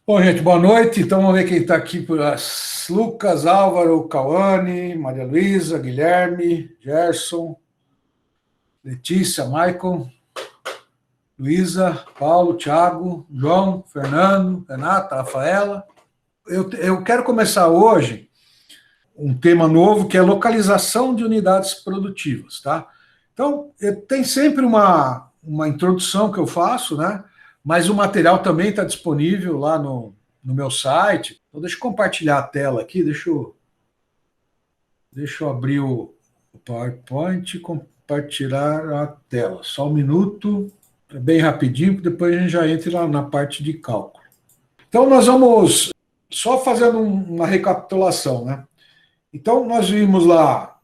Bom, gente, boa noite. Então, vamos ver quem está aqui. Lucas, Álvaro, Cauane, Maria Luísa, Guilherme, Gerson, Letícia, Maicon, Luísa, Paulo, Thiago, João, Fernando, Renata, Rafaela. Eu quero começar hoje um tema novo que é localização de unidades produtivas, tá? Então, tem sempre uma introdução que eu faço, né? Mas o material também está disponível lá no meu site. Então, deixa eu compartilhar a tela aqui, deixa eu abrir o PowerPoint e compartilhar a tela. Só um minuto, é bem rapidinho, depois a gente já entra lá na parte de cálculo. Então, nós vamos só fazendo uma recapitulação, né? Então, nós vimos lá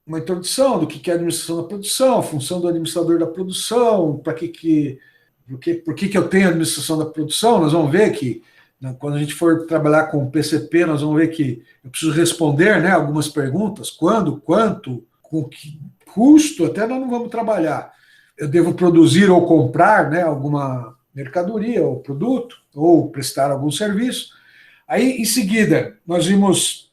uma introdução do que é a administração da produção, a função do administrador da produção, por que eu tenho a administração da produção. Nós vamos ver que, quando a gente for trabalhar com o PCP, nós vamos ver que eu preciso responder, né, algumas perguntas: quando, quanto, com que custo, até nós não vamos trabalhar. Eu devo produzir ou comprar, né, alguma mercadoria ou produto, ou prestar algum serviço. Aí, em seguida, nós vimos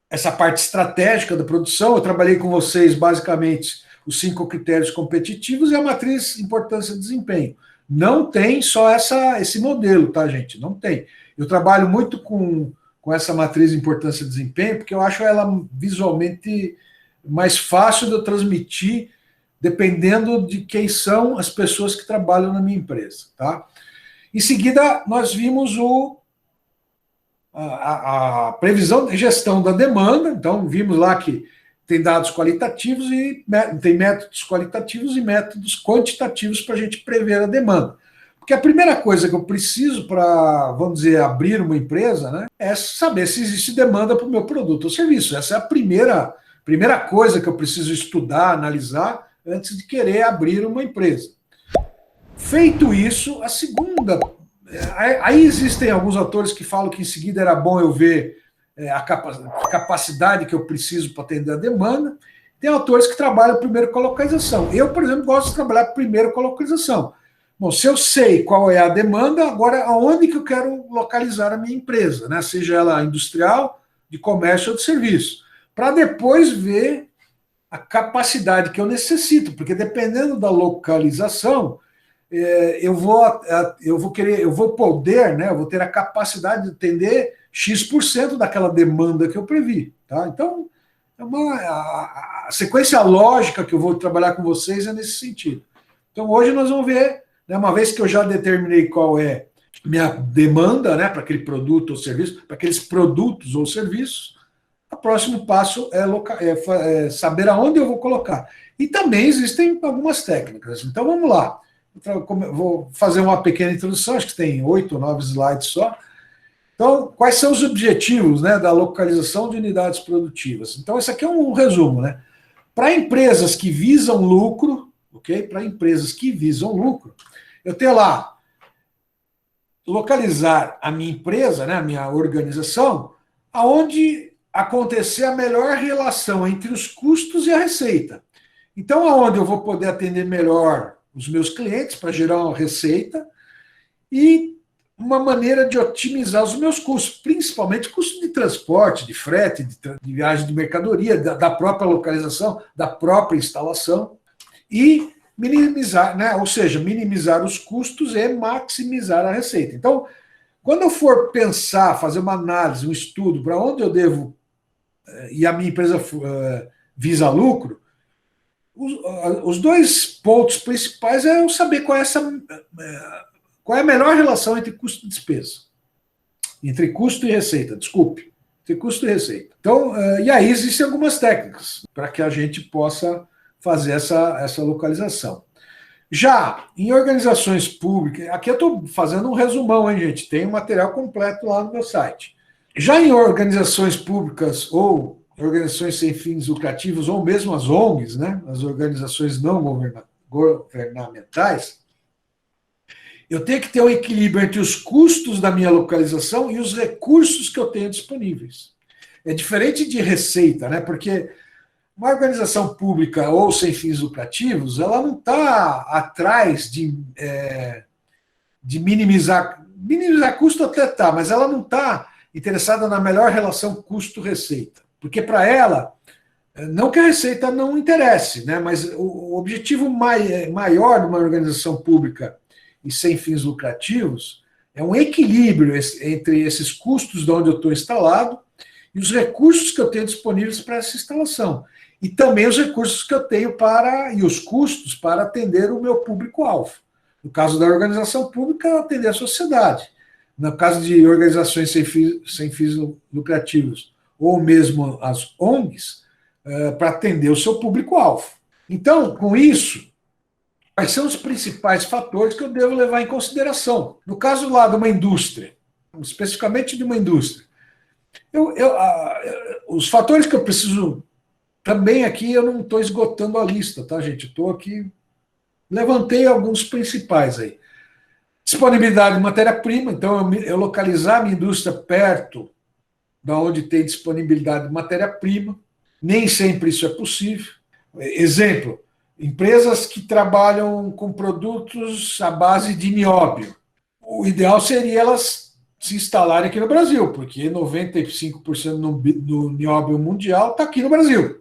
essa parte estratégica da produção. Eu trabalhei com vocês, basicamente, os 5 critérios competitivos e a matriz importância e desempenho. Não tem só esse modelo, tá, gente? Não tem. Eu trabalho muito com essa matriz importância e desempenho, porque eu acho ela visualmente mais fácil de eu transmitir, dependendo de quem são as pessoas que trabalham na minha empresa, tá? Em seguida, nós vimos a previsão de gestão da demanda. Então, vimos lá que tem dados qualitativos e tem métodos qualitativos e métodos quantitativos para a gente prever a demanda. Porque a primeira coisa que eu preciso para, vamos dizer, abrir uma empresa, né, é saber se existe demanda para o meu produto ou serviço. Essa é a primeira coisa que eu preciso estudar, analisar, antes de querer abrir uma empresa. Feito isso, a segunda... Aí existem alguns autores que falam que em seguida era bom eu ver a capacidade que eu preciso para atender a demanda. Tem autores que trabalham primeiro com a localização. Eu, por exemplo, gosto de trabalhar primeiro com a localização. Bom, se eu sei qual é a demanda, agora aonde que eu quero localizar a minha empresa, né? Seja ela industrial, de comércio ou de serviço, para depois ver a capacidade que eu necessito, porque dependendo da localização, eu vou poder, né? Eu vou ter a capacidade de atender X% daquela demanda que eu previ, tá? Então, a sequência lógica que eu vou trabalhar com vocês é nesse sentido. Então, hoje nós vamos ver, né, uma vez que eu já determinei qual é minha demanda, né, para aquele produto ou serviço, para aqueles produtos ou serviços, o próximo passo é saber aonde eu vou colocar. E também existem algumas técnicas. Então, vamos lá. Vou fazer uma pequena introdução, acho que tem 8 ou 9 slides só. Então, quais são os objetivos, né, da localização de unidades produtivas? Então, esse aqui é um resumo, né? Para empresas que visam lucro, ok? Para empresas que visam lucro, eu tenho lá localizar a minha empresa, né, a minha organização, aonde acontecer a melhor relação entre os custos e a receita. Então, aonde eu vou poder atender melhor os meus clientes para gerar uma receita e uma maneira de otimizar os meus custos, principalmente custos de transporte, de frete, de viagem de mercadoria, da própria localização, da própria instalação, e minimizar, né? Ou seja, minimizar os custos e maximizar a receita. Então, quando eu for pensar, fazer uma análise, um estudo para onde eu devo, e a minha empresa visa lucro, os dois pontos principais é eu saber qual é a melhor relação entre custo e despesa. Entre custo e receita, desculpe. Entre custo e receita. Então, e aí existem algumas técnicas para que a gente possa fazer essa localização. Já em organizações públicas, aqui eu estou fazendo um resumão, hein, gente? Tem um material completo lá no meu site. Já em organizações públicas ou organizações sem fins lucrativos, ou mesmo as ONGs, né, as organizações não governamentais, eu tenho que ter um equilíbrio entre os custos da minha localização e os recursos que eu tenho disponíveis. É diferente de receita, né? Porque uma organização pública ou sem fins lucrativos, ela não está atrás de minimizar minimizar custo até tá, mas ela não está interessada na melhor relação custo-receita. Porque para ela, não que a receita não interesse, né? Mas o objetivo maior de uma organização pública e sem fins lucrativos é um equilíbrio entre esses custos de onde eu estou instalado e os recursos que eu tenho disponíveis para essa instalação. E também os recursos que eu tenho e os custos para atender o meu público-alvo. No caso da organização pública, atender a sociedade. No caso de organizações sem fins lucrativos, ou mesmo as ONGs, para atender o seu público-alvo. Então, com isso, quais são os principais fatores que eu devo levar em consideração? No caso lá de uma indústria, especificamente de uma indústria, os fatores que eu preciso também aqui, eu não estou esgotando a lista, tá, gente? Estou aqui, levantei alguns principais aí. Disponibilidade de matéria-prima, então eu localizar a minha indústria perto da onde tem disponibilidade de matéria-prima, nem sempre isso é possível. Exemplo, empresas que trabalham com produtos à base de nióbio. O ideal seria elas se instalarem aqui no Brasil, porque 95% do nióbio mundial está aqui no Brasil.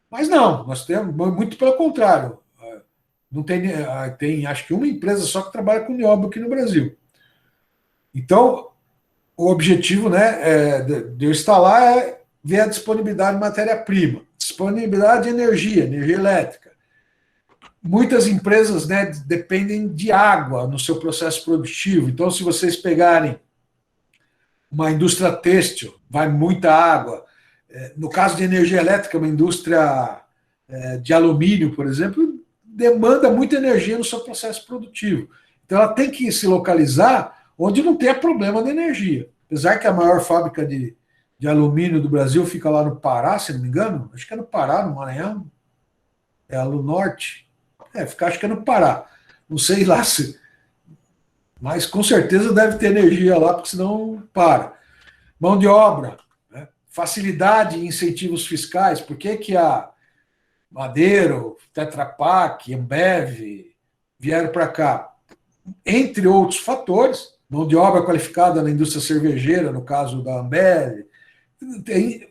Mas não, nós temos, muito pelo contrário. Não tem acho que uma empresa só que trabalha com nióbio aqui no Brasil. Então, o objetivo, né, de eu instalar é ver a disponibilidade de matéria-prima, disponibilidade de energia elétrica. Muitas empresas, né, dependem de água no seu processo produtivo. Então, se vocês pegarem uma indústria têxtil, vai muita água. No caso de energia elétrica, uma indústria de alumínio, por exemplo, demanda muita energia no seu processo produtivo. Então, ela tem que se localizar onde não tenha problema de energia. Apesar que a maior fábrica de alumínio do Brasil fica lá no Pará, se não me engano, acho que é no Pará, no Maranhão, é a Alunorte, acho que é no Pará, não sei lá se, mas com certeza deve ter energia lá, porque senão para. Mão de obra, né? Facilidade e incentivos fiscais, por que a Madeiro, Tetra Pak, Ambev vieram para cá? Entre outros fatores, mão de obra qualificada na indústria cervejeira, no caso da Ambev,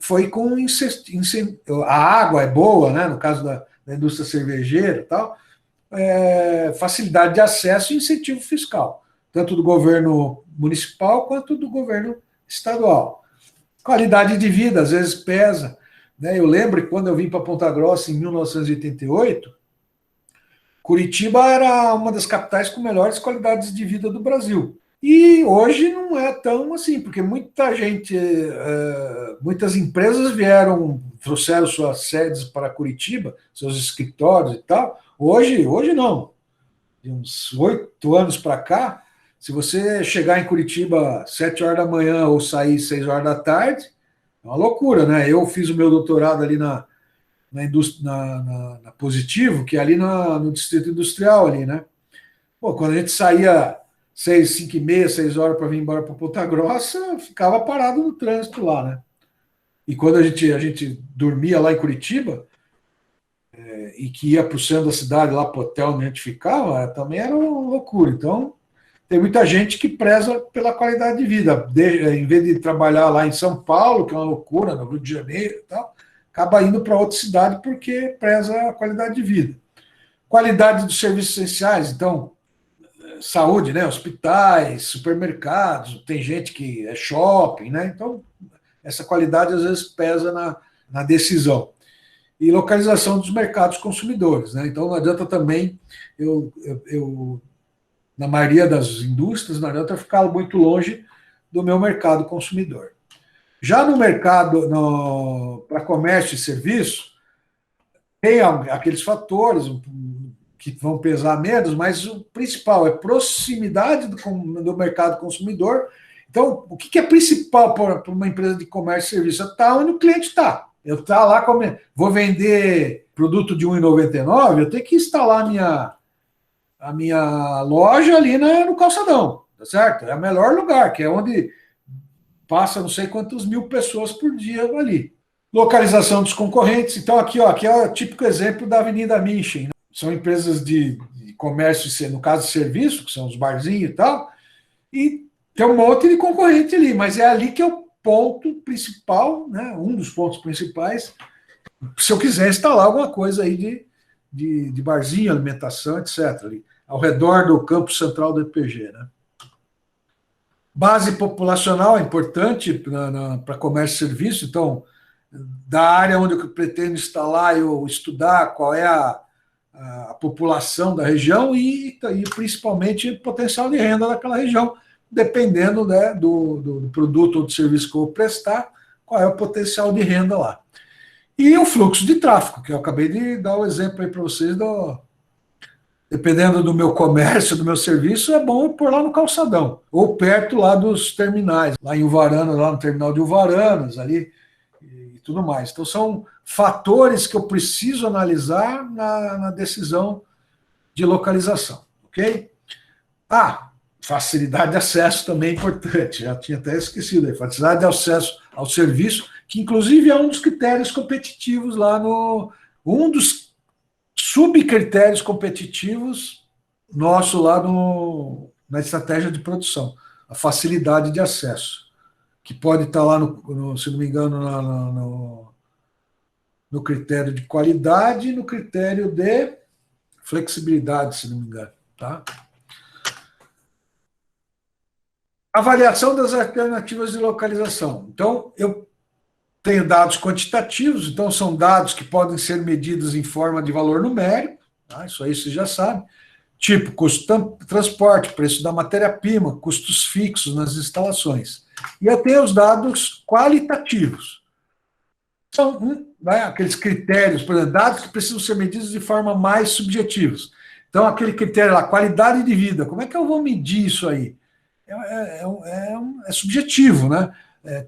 foi com a água é boa, né, no caso da indústria cervejeira e tal, facilidade de acesso e incentivo fiscal, tanto do governo municipal quanto do governo estadual. Qualidade de vida, às vezes pesa, né? Eu lembro que quando eu vim para Ponta Grossa em 1988, Curitiba era uma das capitais com melhores qualidades de vida do Brasil. E hoje não é tão assim, porque muita gente, muitas empresas trouxeram suas sedes para Curitiba, seus escritórios e tal. Hoje não. De uns 8 anos para cá, se você chegar em Curitiba às 7 horas da manhã ou sair 6 horas da tarde, é uma loucura, né? Eu fiz o meu doutorado ali na Positivo, que é ali no Distrito Industrial, ali, né? Pô, quando a gente saía 5h30, 6 horas para vir embora para Ponta Grossa, ficava parado no trânsito lá, né? E quando a gente dormia lá em Curitiba, e que ia para o centro da cidade, lá para o hotel onde a gente ficava, também era uma loucura. Então, tem muita gente que preza pela qualidade de vida. Em vez de trabalhar lá em São Paulo, que é uma loucura, no Rio de Janeiro e tal, acaba indo para outra cidade porque preza a qualidade de vida. Qualidade dos serviços essenciais, então, saúde, né? Hospitais, supermercados, tem gente que é shopping, né? Então, essa qualidade às vezes pesa na decisão. E localização dos mercados consumidores, né? Então, não adianta também na maioria das indústrias, não adianta ficar muito longe do meu mercado consumidor. Já no mercado, para comércio e serviço, tem aqueles fatores que vão pesar menos, mas o principal é proximidade do mercado consumidor. Então, o que é principal para uma empresa de comércio e serviço? Está onde o cliente está. Eu estou lá, vou vender produto de R$1,99, eu tenho que instalar a minha loja ali no calçadão, tá certo? É o melhor lugar, que é onde passa não sei quantas mil pessoas por dia ali. Localização dos concorrentes. Então, aqui é o típico exemplo da Avenida München, né? São empresas de comércio, no caso de serviço, que são os barzinhos e tal, e Tem um monte de concorrente ali, mas é ali que é o ponto principal, né? Um dos pontos principais, se eu quiser instalar alguma coisa aí de barzinho, alimentação, etc., ali, ao redor do campo central do EPG, né? Base populacional é importante para comércio e serviço, então, da área onde eu pretendo instalar, eu estudar qual é a população da região e principalmente o potencial de renda daquela região, dependendo, né, do produto ou do serviço que eu vou prestar, qual é o potencial de renda lá. E o fluxo de tráfego, que eu acabei de dar o exemplo aí para vocês, dependendo do meu comércio, do meu serviço, é bom pôr lá no calçadão, ou perto lá dos terminais, lá em Uvaranas, lá no terminal de Uvaranas, ali, e tudo mais. Então, são fatores que eu preciso analisar na decisão de localização, ok? Ah, facilidade de acesso também é importante, já tinha até esquecido aí, facilidade de acesso ao serviço, que inclusive é um dos critérios competitivos lá um dos subcritérios competitivos nosso lá na estratégia de produção, a facilidade de acesso, que pode estar lá, se não me engano, no critério de qualidade e no critério de flexibilidade, se não me engano. Tá? Avaliação das alternativas de localização. Então, eu tenho dados quantitativos, então são dados que podem ser medidos em forma de valor numérico, tá? Isso aí você já sabe. Tipo, custo de transporte, preço da matéria-prima, custos fixos nas instalações. E eu tenho os dados qualitativos. São aqueles critérios, por exemplo, dados que precisam ser medidos de forma mais subjetiva. Então, aquele critério lá, qualidade de vida, como é que eu vou medir isso aí? É subjetivo, né?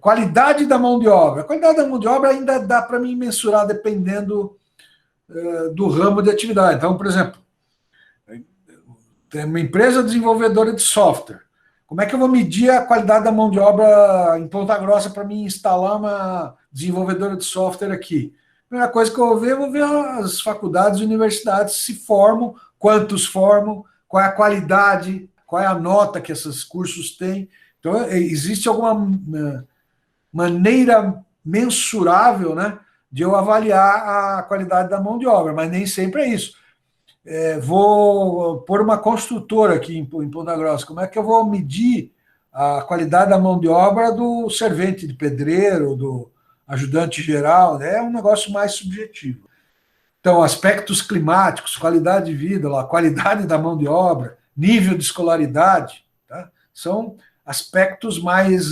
Qualidade da mão de obra. A qualidade da mão de obra ainda dá para mim mensurar dependendo do ramo de atividade. Então, por exemplo, tem uma empresa desenvolvedora de software. Como é que eu vou medir a qualidade da mão de obra em Ponta Grossa para mim instalar uma desenvolvedora de software aqui? A primeira coisa que eu vou ver as faculdades e universidades se formam, quantos formam, qual é a qualidade, qual é a nota que esses cursos têm. Então, existe alguma maneira mensurável, né, de eu avaliar a qualidade da mão de obra, mas nem sempre é isso. Vou pôr uma construtora aqui em Ponta Grossa. Como é que eu vou medir a qualidade da mão de obra do servente de pedreiro, do ajudante geral? É um negócio mais subjetivo. Então, aspectos climáticos, qualidade de vida, qualidade da mão de obra, nível de escolaridade, tá? São aspectos mais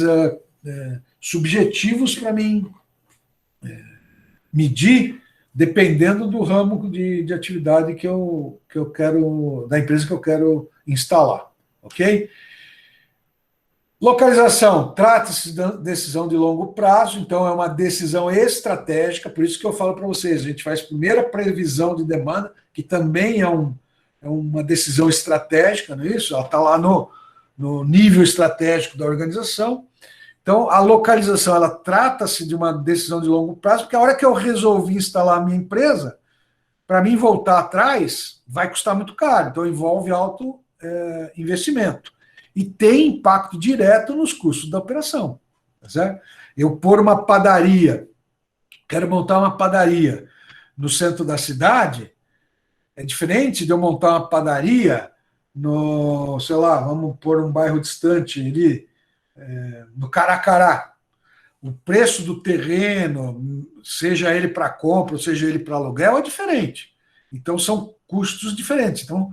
subjetivos para mim medir, dependendo do ramo de atividade que eu quero, da empresa que eu quero instalar, ok? Localização, trata-se de decisão de longo prazo, então é uma decisão estratégica, por isso que eu falo para vocês, a gente faz primeiro a previsão de demanda, que também é uma decisão estratégica, não é isso? Ela está lá no nível estratégico da organização. Então, a localização, ela trata-se de uma decisão de longo prazo, porque a hora que eu resolvi instalar a minha empresa, para mim voltar atrás, vai custar muito caro. Então, envolve alto investimento. E tem impacto direto nos custos da operação. Tá certo? Eu pôr uma padaria, quero montar uma padaria no centro da cidade, é diferente de eu montar uma padaria no, sei lá, vamos pôr um bairro distante ali, no Caracará. O preço do terreno, seja ele para compra, ou seja ele para aluguel, é diferente. Então, são custos diferentes. Então,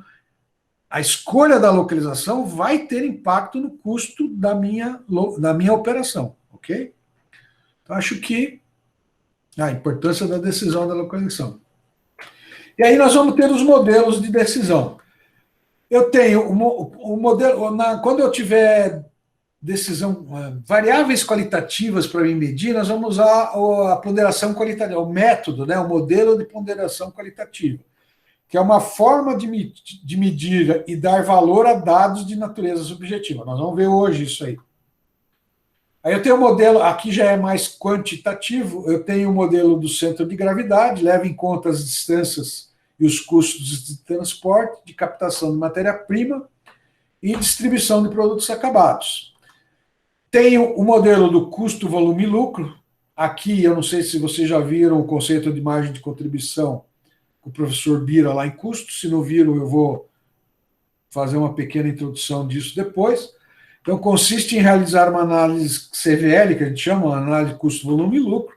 a escolha da localização vai ter impacto no custo da minha operação, ok? Então, acho que a importância da decisão da localização. E aí nós vamos ter os modelos de decisão. Eu tenho o modelo, quando eu tiver decisão, variáveis qualitativas para me medir, nós vamos usar a ponderação qualitativa, o método, né, o modelo de ponderação qualitativa, que é uma forma de medir e dar valor a dados de natureza subjetiva. Nós vamos ver hoje isso aí. Aí eu tenho o modelo, aqui já é mais quantitativo, eu tenho o modelo do centro de gravidade, leva em conta as distâncias e os custos de transporte, de captação de matéria-prima e distribuição de produtos acabados. Tem o modelo do custo, volume e lucro. Aqui, eu não sei se vocês já viram o conceito de margem de contribuição com o professor Bira lá em custo. Se não viram, eu vou fazer uma pequena introdução disso depois. Então, consiste em realizar uma análise CVL, que a gente chama, uma análise de custo, volume e lucro,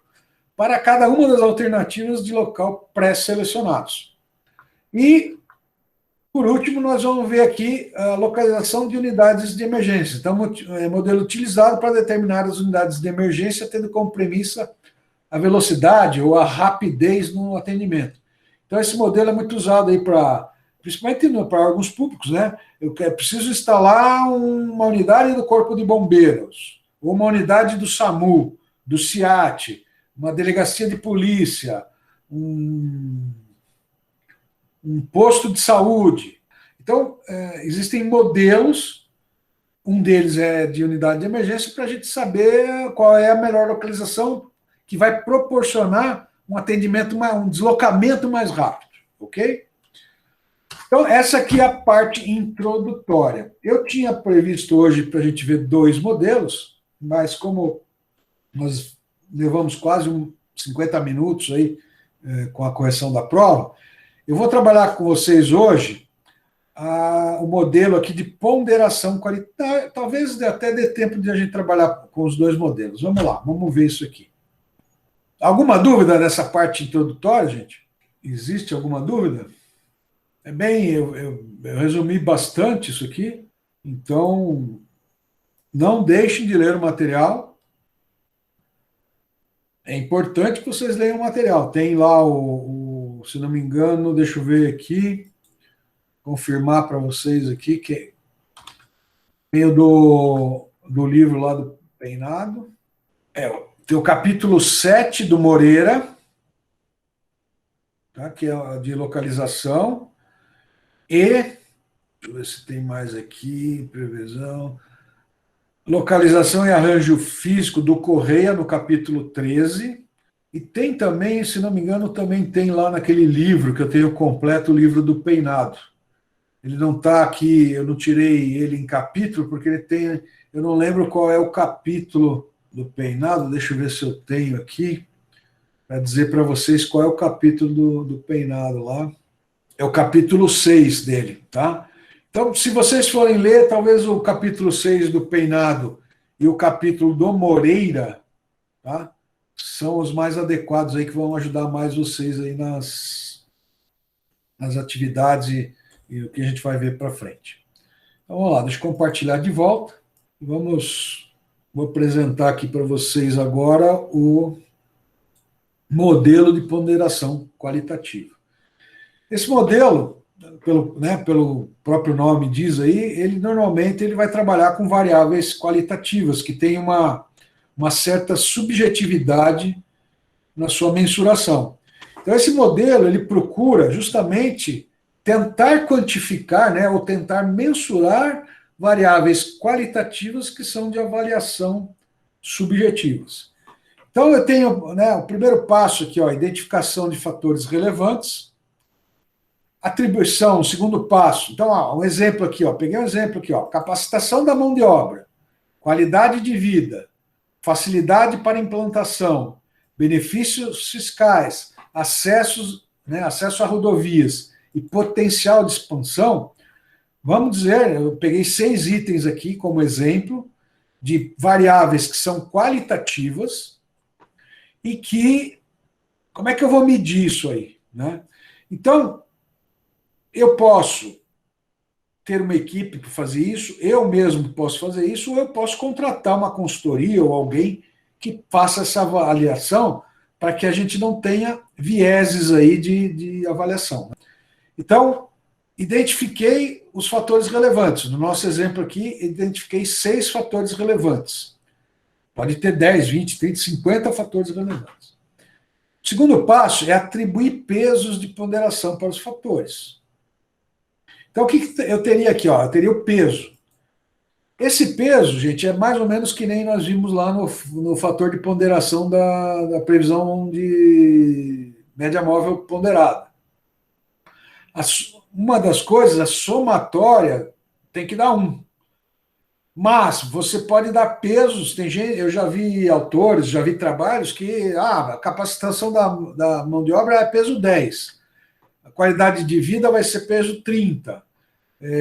para cada uma das alternativas de local pré-selecionados. E, por último, nós vamos ver aqui a localização de unidades de emergência. Então, é modelo utilizado para determinar as unidades de emergência, tendo como premissa a velocidade ou a rapidez no atendimento. Então, esse modelo é muito usado aí para, principalmente para órgãos públicos, né? Eu preciso instalar uma unidade do Corpo de Bombeiros, ou uma unidade do SAMU, do SIAT, uma delegacia de polícia, um posto de saúde. Então, existem modelos, um deles é de unidade de emergência, para a gente saber qual é a melhor localização que vai proporcionar um atendimento, um deslocamento mais rápido, ok? Então, essa aqui é a parte introdutória. Eu tinha previsto hoje para a gente ver 2 modelos, mas como nós levamos quase 50 minutos aí com a correção da prova, eu vou trabalhar com vocês hoje o modelo aqui de ponderação qualitativa. Talvez até dê tempo de a gente trabalhar com os 2 modelos. Vamos lá, vamos ver isso aqui. Alguma dúvida nessa parte introdutória, gente? Existe alguma dúvida? Eu resumi bastante isso aqui, então não deixem de ler o material. É importante que vocês leiam o material. Tem lá se não me engano, deixa eu ver aqui, confirmar para vocês aqui, que tem do livro lá do Peinado. Tem o capítulo 7 do Moreira, tá, que é de localização. E, deixa eu ver se tem mais aqui, previsão. Localização e arranjo físico do Correia, no capítulo 13. E tem também, se não me engano, também tem lá naquele livro, que eu tenho completo, o livro do Peinado. Ele não está aqui, eu não tirei ele em capítulo, porque ele tem, eu não lembro qual é o capítulo do Peinado, deixa eu ver se eu tenho aqui, para dizer para vocês qual é o capítulo do Peinado lá. É o capítulo 6 dele, tá? Então, se vocês forem ler, talvez o capítulo 6 do Peinado e o capítulo do Moreira, tá? São os mais adequados aí, que vão ajudar mais vocês aí nas atividades e o que a gente vai ver para frente. Então, vamos lá, deixa eu compartilhar de volta. Vou apresentar aqui para vocês agora o modelo de ponderação qualitativa. Esse modelo, pelo próprio nome diz aí, ele normalmente vai trabalhar com variáveis qualitativas, que tem uma certa subjetividade na sua mensuração. Então, esse modelo, ele procura justamente tentar quantificar, né, ou tentar mensurar variáveis qualitativas que são de avaliação subjetivas. Então, eu tenho, né, o primeiro passo aqui, identificação de fatores relevantes. Atribuição, o segundo passo. Então, um exemplo aqui, peguei um exemplo aqui, capacitação da mão de obra, qualidade de vida, facilidade para implantação, benefícios fiscais, acesso a rodovias e potencial de expansão. Vamos dizer, eu peguei 6 itens aqui como exemplo de variáveis que são qualitativas e que, como é que eu vou medir isso aí, né? Então, eu posso ter uma equipe para fazer isso, eu mesmo posso fazer isso, ou eu posso contratar uma consultoria ou alguém que faça essa avaliação para que a gente não tenha vieses aí de avaliação. Então, identifiquei os fatores relevantes. No nosso exemplo aqui, identifiquei 6 fatores relevantes. Pode ter 10, 20, 30, 50 fatores relevantes. O segundo passo é atribuir pesos de ponderação para os fatores. Então, o que eu teria aqui? Eu teria o peso. Esse peso, gente, é mais ou menos que nem nós vimos lá no fator de ponderação da previsão de média móvel ponderada. Uma das coisas, a somatória, tem que dar 1. Mas você pode dar pesos, tem gente, eu já vi autores, já vi trabalhos que a capacitação da mão de obra é peso 10, a qualidade de vida vai ser peso 30,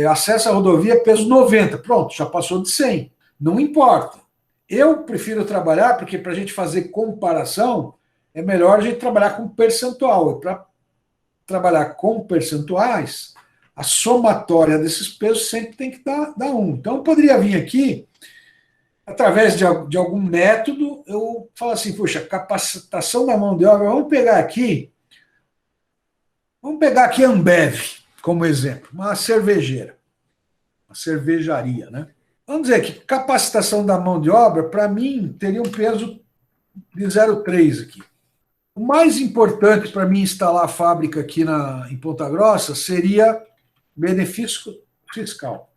acesso à rodovia peso 90, pronto, já passou de 100. Não importa. Eu prefiro trabalhar, porque para a gente fazer comparação, é melhor a gente trabalhar com percentual. E para trabalhar com percentuais, a somatória desses pesos sempre tem que dar 1. Então, eu poderia vir aqui, através de algum método, eu falo assim, puxa, capacitação da mão de obra, vamos pegar aqui a Ambev como exemplo, uma cervejeira, uma cervejaria, né? Vamos dizer que capacitação da mão de obra, para mim, teria um peso de 0,3 aqui. O mais importante para mim instalar a fábrica aqui em Ponta Grossa seria benefício fiscal.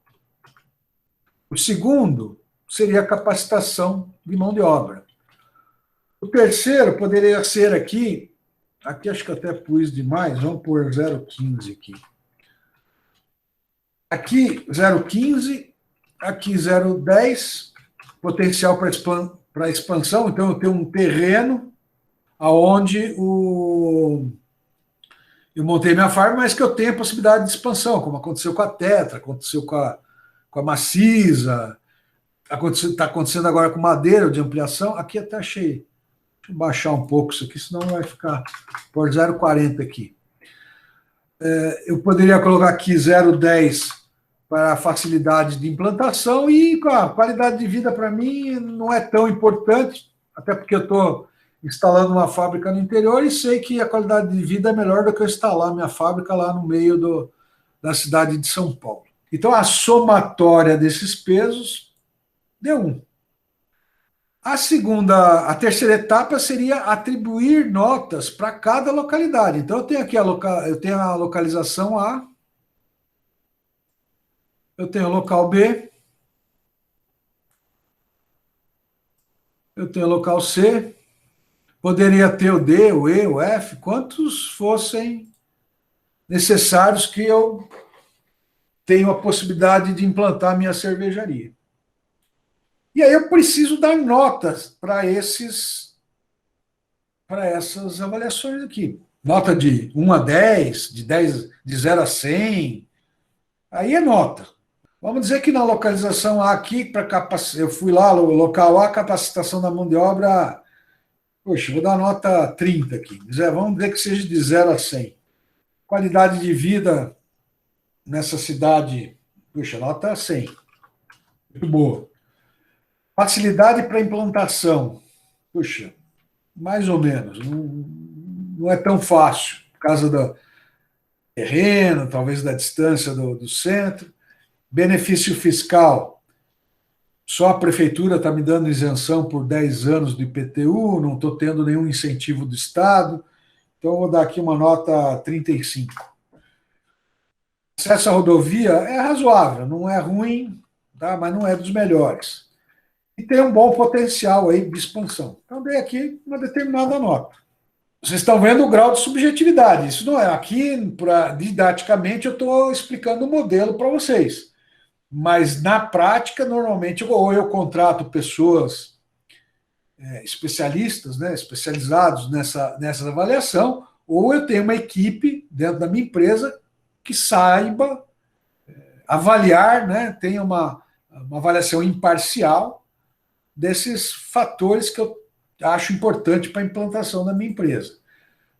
O segundo seria a capacitação de mão de obra. O terceiro poderia ser aqui acho que eu até pus demais, vamos pôr 0,15 aqui. Aqui 0,15, aqui 0,10, potencial para expansão, então eu tenho um terreno aonde eu montei minha fábrica, mas que eu tenho a possibilidade de expansão, como aconteceu com a Tetra, aconteceu com a Macisa, está acontecendo agora com Madeira, de ampliação. Aqui até achei. Deixa eu baixar um pouco isso aqui, senão vai ficar por 0,40 aqui. Eu poderia colocar aqui 0,10 para a facilidade de implantação e a qualidade de vida para mim não é tão importante, até porque eu estou instalando uma fábrica no interior e sei que a qualidade de vida é melhor do que eu instalar minha fábrica lá no meio da cidade de São Paulo. Então, a somatória desses pesos deu 1. A terceira etapa seria atribuir notas para cada localidade. Então, eu tenho aqui eu tenho a localização A, eu tenho o local B, eu tenho o local C, poderia ter o D, o E, o F, quantos fossem necessários que eu tenho a possibilidade de implantar minha cervejaria. E aí eu preciso dar notas para essas avaliações aqui. Nota de 1 a 10, de 0 a 100. Aí é nota. Vamos dizer que na localização A aqui, eu fui lá, no local A, capacitação da mão de obra, poxa, vou dar nota 30 aqui. Vamos dizer que seja de 0 a 100. Qualidade de vida nessa cidade, puxa, nota 100. Muito boa. Facilidade para implantação, puxa, mais ou menos. Não é tão fácil, por causa do terreno, talvez da distância do centro. Benefício fiscal, só a prefeitura está me dando isenção por 10 anos do IPTU, não estou tendo nenhum incentivo do Estado, então eu vou dar aqui uma nota 35. Acesso à rodovia é razoável, não é ruim, tá? Mas não é dos melhores. E tem um bom potencial aí de expansão. Então, dei aqui uma determinada nota. Vocês estão vendo o grau de subjetividade. Isso não é. Aqui, didaticamente, eu estou explicando o modelo para vocês. Mas, na prática, normalmente, ou eu contrato pessoas especialistas, né, especializados nessa avaliação, ou eu tenho uma equipe dentro da minha empresa que saiba avaliar, né, tenha uma avaliação imparcial desses fatores que eu acho importante para a implantação da minha empresa.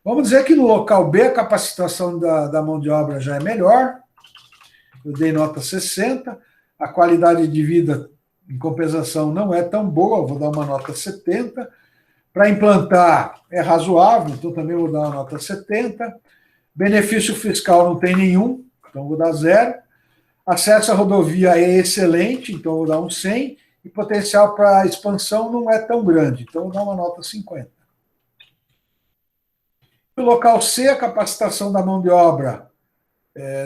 Vamos dizer que no local B a capacitação da mão de obra já é melhor, eu dei nota 60, a qualidade de vida, em compensação, não é tão boa, vou dar uma nota 70, para implantar é razoável, então também vou dar uma nota 70, benefício fiscal não tem nenhum, então vou dar 0, acesso à rodovia é excelente, então vou dar um 100, e potencial para expansão não é tão grande, então vou dar uma nota 50. No local C, a capacitação da mão de obra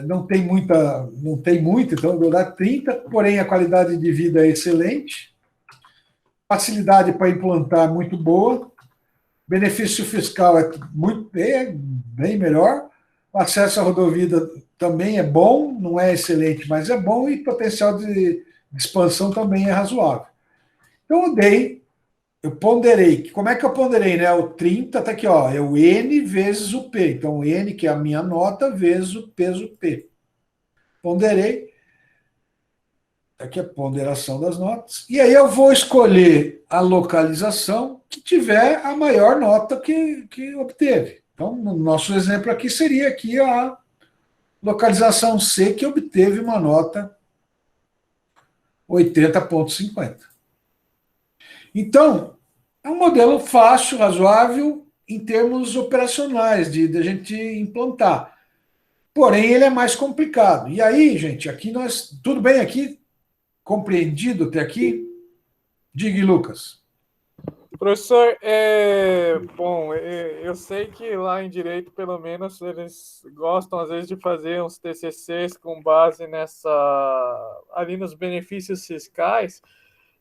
não tem muito, então eu vou dar 30, porém a qualidade de vida é excelente, facilidade para implantar é muito boa, benefício fiscal é bem melhor, o acesso à rodovia também é bom, não é excelente, mas é bom, e potencial de expansão também é razoável. Então eu ponderei. Como é que eu ponderei, né? O 30 está aqui, ó, é o N vezes o P. Então, o N, que é a minha nota, vezes o peso P. Ponderei, aqui é a ponderação das notas. E aí eu vou escolher a localização que tiver a maior nota que obteve. Então, no nosso exemplo aqui seria aqui a localização C, que obteve uma nota 80,50. Então, é um modelo fácil, razoável, em termos operacionais, de a gente implantar. Porém, ele é mais complicado. E aí, gente, aqui nós. Tudo bem aqui? Compreendido até aqui? Diga, Lucas. Professor, bom, eu sei que lá em Direito, pelo menos, eles gostam, às vezes, de fazer uns TCCs com base ali nos benefícios fiscais.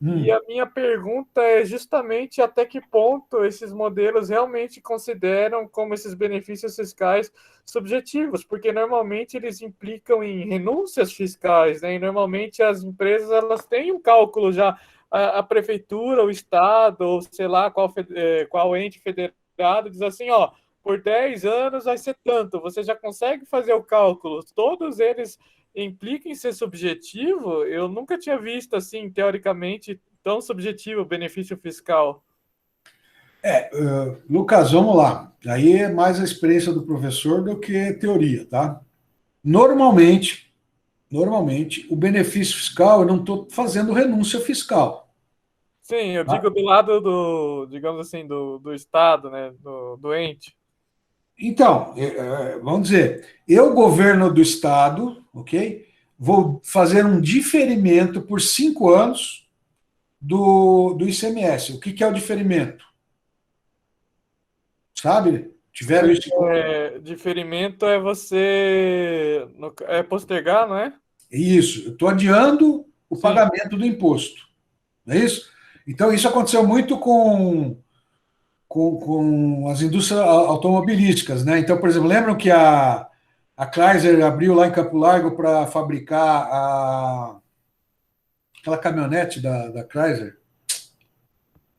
E a minha pergunta é justamente até que ponto esses modelos realmente consideram como esses benefícios fiscais subjetivos, porque normalmente eles implicam em renúncias fiscais, né? E normalmente as empresas elas têm um cálculo já, a prefeitura, o estado, ou sei lá qual ente federado diz assim, ó, por 10 anos vai ser tanto, você já consegue fazer o cálculo, todos eles implica em ser subjetivo, eu nunca tinha visto assim, teoricamente, tão subjetivo o benefício fiscal. Lucas, vamos lá. Aí é mais a experiência do professor do que teoria, tá? Normalmente, o benefício fiscal, eu não estou fazendo renúncia fiscal. Sim, eu Tá? digo do lado digamos assim, do Estado, né, do ente. Então, vamos dizer, eu, governo do Estado, ok? Vou fazer um diferimento por 5 anos do ICMS. O que é o diferimento? Sabe? Tiveram Sim, isso? diferimento é você é postergar, não é? Isso, eu estou adiando o Sim. pagamento do imposto. Não é isso? Então, isso aconteceu muito com as indústrias automobilísticas, né? Então, por exemplo, lembram que a Chrysler abriu lá em Campo Largo para fabricar aquela caminhonete da Chrysler,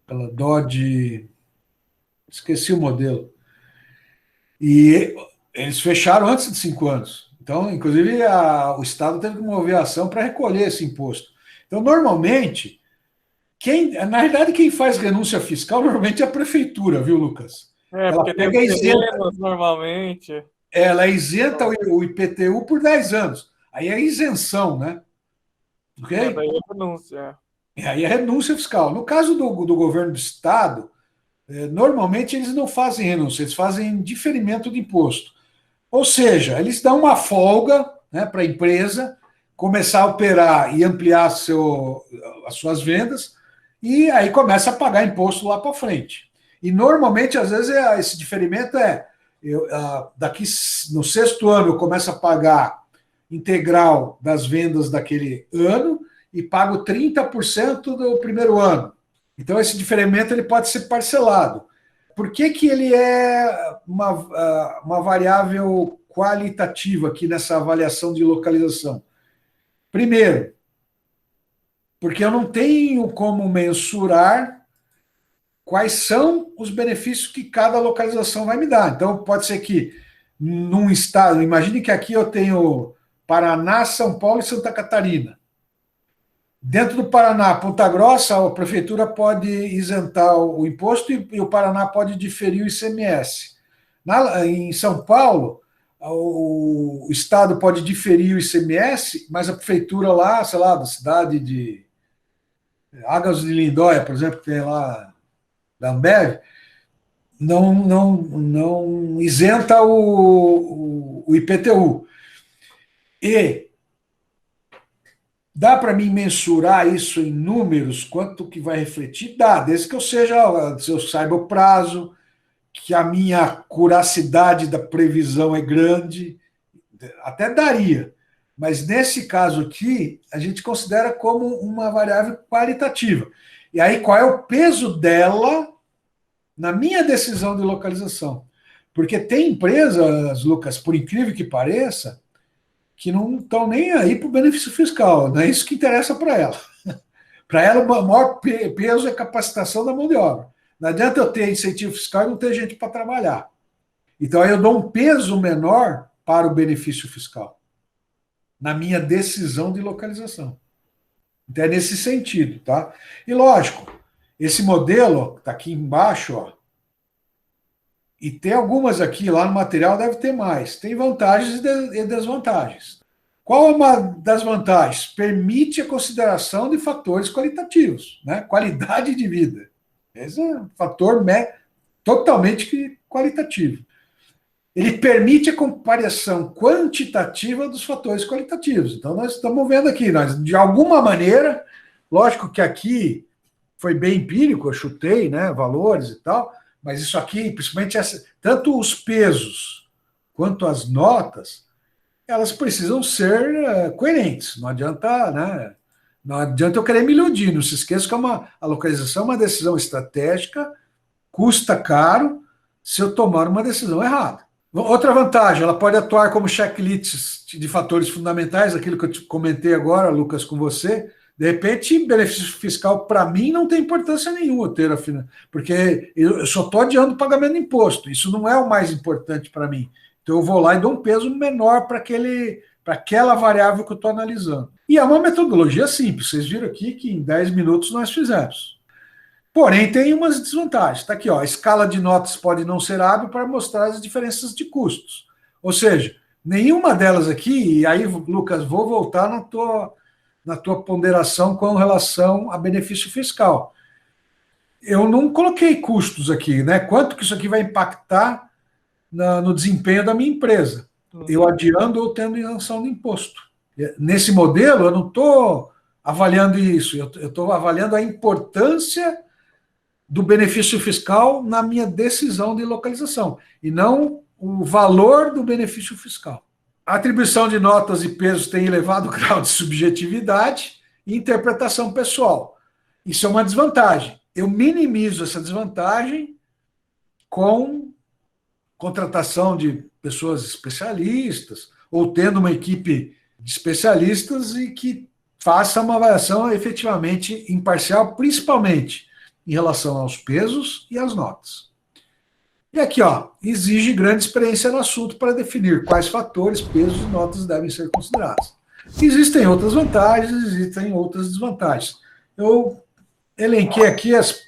aquela Dodge, esqueci o modelo. E eles fecharam antes de 5 anos. Então, inclusive, o Estado teve que mover a ação para recolher esse imposto. Então, normalmente, na verdade, quem faz renúncia fiscal normalmente é a prefeitura, viu, Lucas? Ela Porque tem pega os e isenta, terrenos normalmente. ela isenta o IPTU por 10 anos. Aí é isenção, né? Ok? Daí é renúncia. E aí é renúncia fiscal. No caso do governo do Estado, normalmente eles não fazem renúncia, eles fazem diferimento de imposto. Ou seja, eles dão uma folga, né, para a empresa começar a operar e ampliar as suas vendas, e aí começa a pagar imposto lá para frente. E normalmente, às vezes, esse diferimento daqui no sexto ano eu começo a pagar integral das vendas daquele ano e pago 30% do primeiro ano. Então, esse diferimento ele pode ser parcelado. Por que ele é uma variável qualitativa aqui nessa avaliação de localização? Primeiro, porque eu não tenho como mensurar quais são os benefícios que cada localização vai me dar. Então, pode ser que num estado, imagine que aqui eu tenho Paraná, São Paulo e Santa Catarina. Dentro do Paraná, Ponta Grossa, a prefeitura pode isentar o imposto e o Paraná pode diferir o ICMS. Em São Paulo, o Estado pode diferir o ICMS, mas a prefeitura lá, sei lá, da cidade de Águas de Lindóia, por exemplo, que tem lá da Ambev, não isenta o IPTU. E dá para mim mensurar isso em números, quanto que vai refletir? Dá, desde que se eu saiba o prazo, que a minha curacidade da previsão é grande, até daria. Mas nesse caso aqui, a gente considera como uma variável qualitativa. E aí, qual é o peso dela na minha decisão de localização? Porque tem empresas, Lucas, por incrível que pareça, que não estão nem aí para o benefício fiscal, não é isso que interessa para ela. Para ela, o maior peso é a capacitação da mão de obra. Não adianta eu ter incentivo fiscal e não ter gente para trabalhar. Então, aí eu dou um peso menor para o benefício fiscal, na minha decisão de localização. Então, é nesse sentido, tá? E lógico, esse modelo está aqui embaixo, ó, e tem algumas aqui, lá no material deve ter mais. Tem vantagens e desvantagens. Qual é uma das vantagens? Permite a consideração de fatores qualitativos, né? Qualidade de vida. Esse é um fator totalmente qualitativo. Ele permite a comparação quantitativa dos fatores qualitativos. Então, nós estamos vendo aqui, de alguma maneira, lógico que aqui foi bem empírico, eu chutei, né, valores e tal, mas isso aqui, principalmente tanto os pesos quanto as notas, elas precisam ser coerentes. Não adianta, né? Não adianta eu querer me iludir. Não se esqueça que a localização é uma decisão estratégica, custa caro se eu tomar uma decisão errada. Outra vantagem, ela pode atuar como checklist de fatores fundamentais, aquilo que eu te comentei agora, Lucas, com você. De repente, benefício fiscal, para mim, não tem importância nenhuma ter porque eu só estou adiando o pagamento de imposto. Isso não é o mais importante para mim. Então, eu vou lá e dou um peso menor para aquela variável que eu estou analisando. E é uma metodologia simples. Vocês viram aqui que em 10 minutos nós fizemos. Porém, tem umas desvantagens. Está aqui, ó, a escala de notas pode não ser hábil para mostrar as diferenças de custos. Ou seja, nenhuma delas aqui, e aí, Lucas, vou voltar na tua ponderação com relação a benefício fiscal. Eu não coloquei custos aqui, né? Quanto que isso aqui vai impactar no desempenho da minha empresa? Eu adiando ou tendo isenção de imposto. Nesse modelo, eu não estou avaliando isso, eu estou avaliando a importância do benefício fiscal na minha decisão de localização, e não o valor do benefício fiscal. A atribuição de notas e pesos tem elevado grau de subjetividade e interpretação pessoal. Isso é uma desvantagem. Eu minimizo essa desvantagem com contratação de pessoas especialistas, ou tendo uma equipe de especialistas e que faça uma avaliação efetivamente imparcial, principalmente em relação aos pesos e às notas. E aqui, ó, exige grande experiência no assunto para definir quais fatores, pesos e notas devem ser considerados. Existem outras vantagens, existem outras desvantagens. Eu elenquei aqui as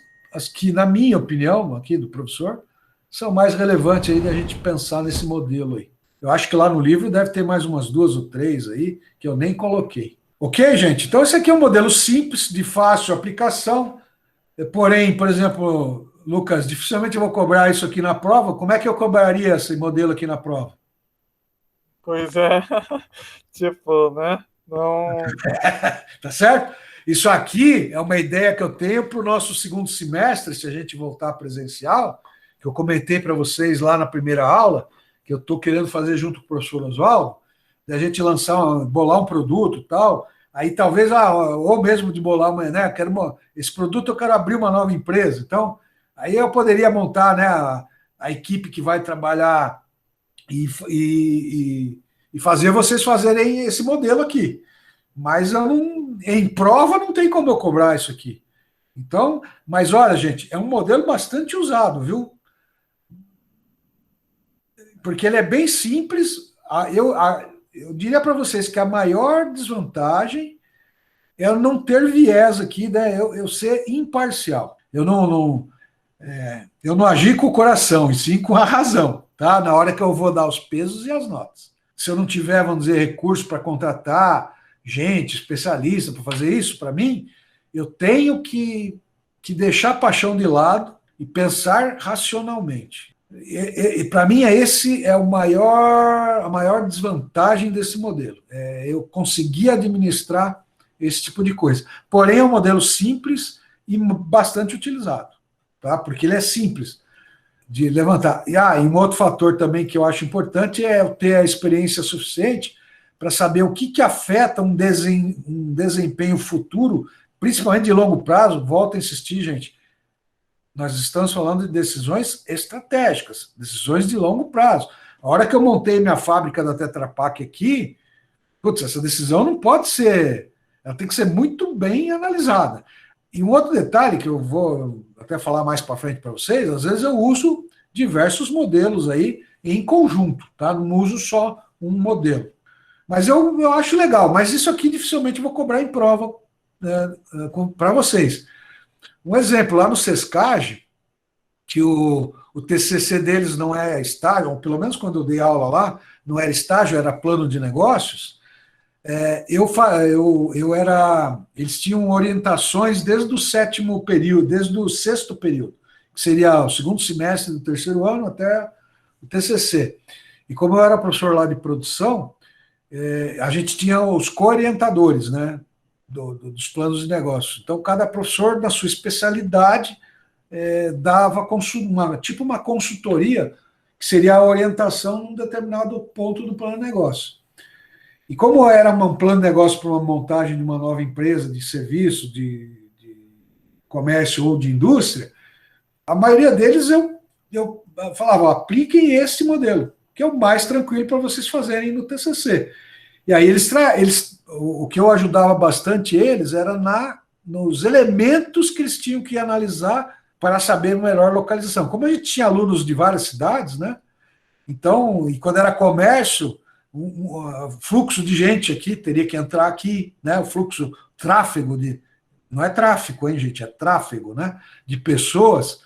que, na minha opinião, aqui do professor, são mais relevantes aí da gente pensar nesse modelo aí. Eu acho que lá no livro deve ter mais umas 2 ou 3 aí, que eu nem coloquei. Ok, gente? Então, esse aqui é um modelo simples, de fácil aplicação, porém, por exemplo, Lucas, dificilmente eu vou cobrar isso aqui na prova. Como é que eu cobraria esse modelo aqui na prova? Pois é, tipo, né? Não. Tá certo? Isso aqui é uma ideia que eu tenho para o nosso segundo semestre, se a gente voltar presencial, que eu comentei para vocês lá na primeira aula, que eu estou querendo fazer junto com o professor Oswaldo, da gente bolar um produto e tal. Aí talvez, ou mesmo de bolar né? Esse produto eu quero abrir uma nova empresa. Então, aí eu poderia montar, né, a equipe que vai trabalhar e fazer vocês fazerem esse modelo aqui. Mas em prova não tem como eu cobrar isso aqui. Então, mas olha, gente, é um modelo bastante usado, viu? Porque ele é bem simples. Eu diria para vocês que a maior desvantagem é eu não ter viés aqui, né? Eu ser imparcial. Eu não agir com o coração, e sim com a razão, tá? Na hora que eu vou dar os pesos e as notas. Se eu não tiver, vamos dizer, recurso para contratar gente, especialista para fazer isso para mim, eu tenho que deixar a paixão de lado e pensar racionalmente. E para mim, esse é a maior desvantagem desse modelo. Eu conseguir administrar esse tipo de coisa. Porém, é um modelo simples e bastante utilizado, tá? Porque ele é simples de levantar. E um outro fator também que eu acho importante é eu ter a experiência suficiente para saber o que afeta um desempenho futuro, principalmente de longo prazo. Volto a insistir, gente. Nós estamos falando de decisões estratégicas, decisões de longo prazo. A hora que eu montei minha fábrica da Tetra Pak aqui, putz, essa decisão não pode ser, ela tem que ser muito bem analisada. E um outro detalhe que eu vou até falar mais para frente para vocês, às vezes eu uso diversos modelos aí em conjunto, tá? Não uso só um modelo. Mas eu acho legal, mas isso aqui dificilmente eu vou cobrar em prova, né, para vocês. Um exemplo, lá no Sescage, que o TCC deles não é estágio, ou pelo menos quando eu dei aula lá, não era estágio, era plano de negócios, eles tinham orientações desde o sétimo período, desde o sexto período, que seria o segundo semestre do terceiro ano até o TCC. E como eu era professor lá de produção, a gente tinha os co-orientadores, né, dos planos de negócio. Então, cada professor, da sua especialidade, dava tipo uma consultoria, que seria a orientação num determinado ponto do plano de negócio. E como era um plano de negócio para uma montagem de uma nova empresa de serviço, de comércio ou de indústria, a maioria deles eu falava, apliquem esse modelo, que é o mais tranquilo para vocês fazerem no TCC. E aí o que eu ajudava bastante eles era nos elementos que eles tinham que analisar para saber melhor localização. Como a gente tinha alunos de várias cidades, né? Então, e quando era comércio, fluxo de gente aqui teria que entrar aqui, né? O fluxo, tráfego não é tráfico, hein, gente? É tráfego, né? De pessoas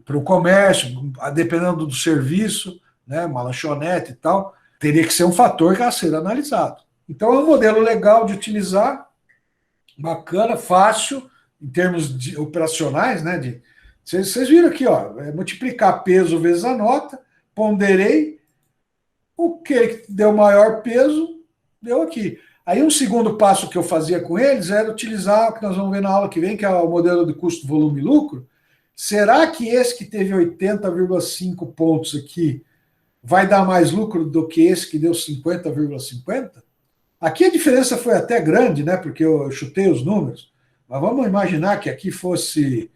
para o comércio, dependendo do serviço, né? Uma lanchonete e tal, teria que ser um fator a ser analisado. Então, é um modelo legal de utilizar, bacana, fácil, em termos operacionais, né? Vocês viram aqui, ó, multiplicar peso vezes a nota, ponderei, o que deu maior peso, deu aqui. Aí um segundo passo que eu fazia com eles era utilizar o que nós vamos ver na aula que vem, que é o modelo de custo, volume e lucro. Será que esse que teve 80,5 pontos aqui vai dar mais lucro do que esse que deu 50,50? Aqui a diferença foi até grande, né? Porque eu chutei os números. Mas vamos imaginar que aqui fosse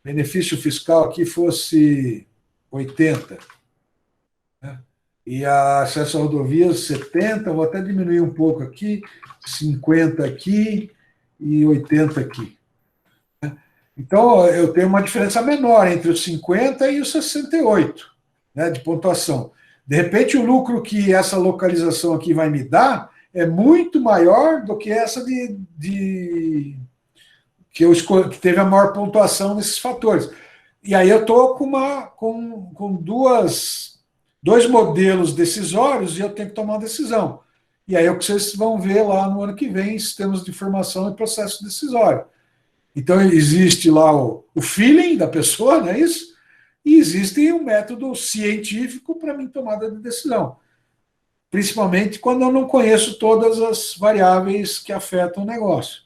benefício fiscal, aqui fosse 80, né? E a acesso a rodovias 70, vou até diminuir um pouco aqui, 50 aqui e 80 aqui. Então, eu tenho uma diferença menor entre os 50 e os 68, né, de pontuação. De repente, o lucro que essa localização aqui vai me dar é muito maior do que essa que teve a maior pontuação nesses fatores. E aí eu estou com dois modelos decisórios e eu tenho que tomar uma decisão. E aí é o que vocês vão ver lá no ano que vem, sistemas de informação e processo decisório. Então, existe lá o feeling da pessoa, não é isso? E existe um método científico para minha tomada de decisão. Principalmente quando eu não conheço todas as variáveis que afetam o negócio.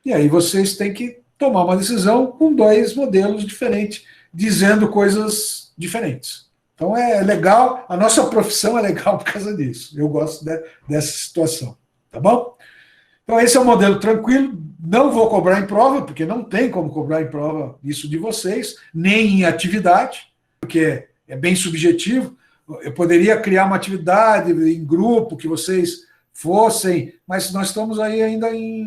E aí vocês têm que tomar uma decisão com dois modelos diferentes, dizendo coisas diferentes. Então é legal, a nossa profissão é legal por causa disso. Eu gosto dessa situação, tá bom? Então esse é um modelo tranquilo, não vou cobrar em prova, porque não tem como cobrar em prova isso de vocês, nem em atividade, porque é bem subjetivo. Eu poderia criar uma atividade em grupo, que vocês fossem, mas nós estamos aí ainda em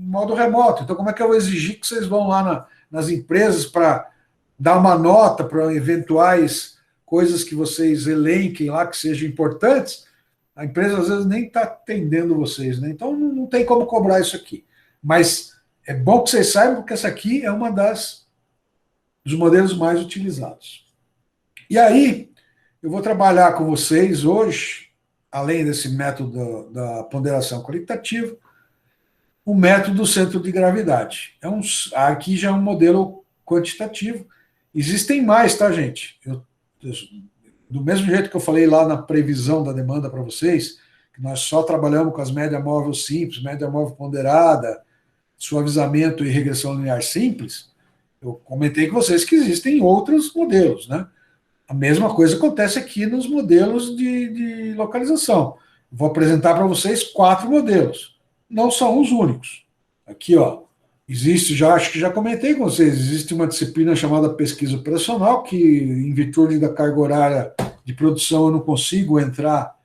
modo remoto. Então, como é que eu vou exigir que vocês vão lá nas empresas para dar uma nota para eventuais coisas que vocês elenquem lá que sejam importantes? A empresa, às vezes, nem está atendendo vocês, né? Então, não tem como cobrar isso aqui. Mas é bom que vocês saibam, porque essa aqui é uma dos modelos mais utilizados. E aí, eu vou trabalhar com vocês hoje, além desse método da ponderação qualitativa, o método do centro de gravidade. Aqui já é um modelo quantitativo. Existem mais, tá, gente? Do mesmo jeito que eu falei lá na previsão da demanda para vocês, que nós só trabalhamos com as média móvel simples, média móvel ponderada, suavizamento e regressão linear simples, eu comentei com vocês que existem outros modelos, né? A mesma coisa acontece aqui nos modelos de localização. Vou apresentar para vocês 4 modelos. Não são os únicos. Aqui, ó, acho que já comentei com vocês, existe uma disciplina chamada pesquisa operacional, que em virtude da carga horária de produção eu não consigo entrar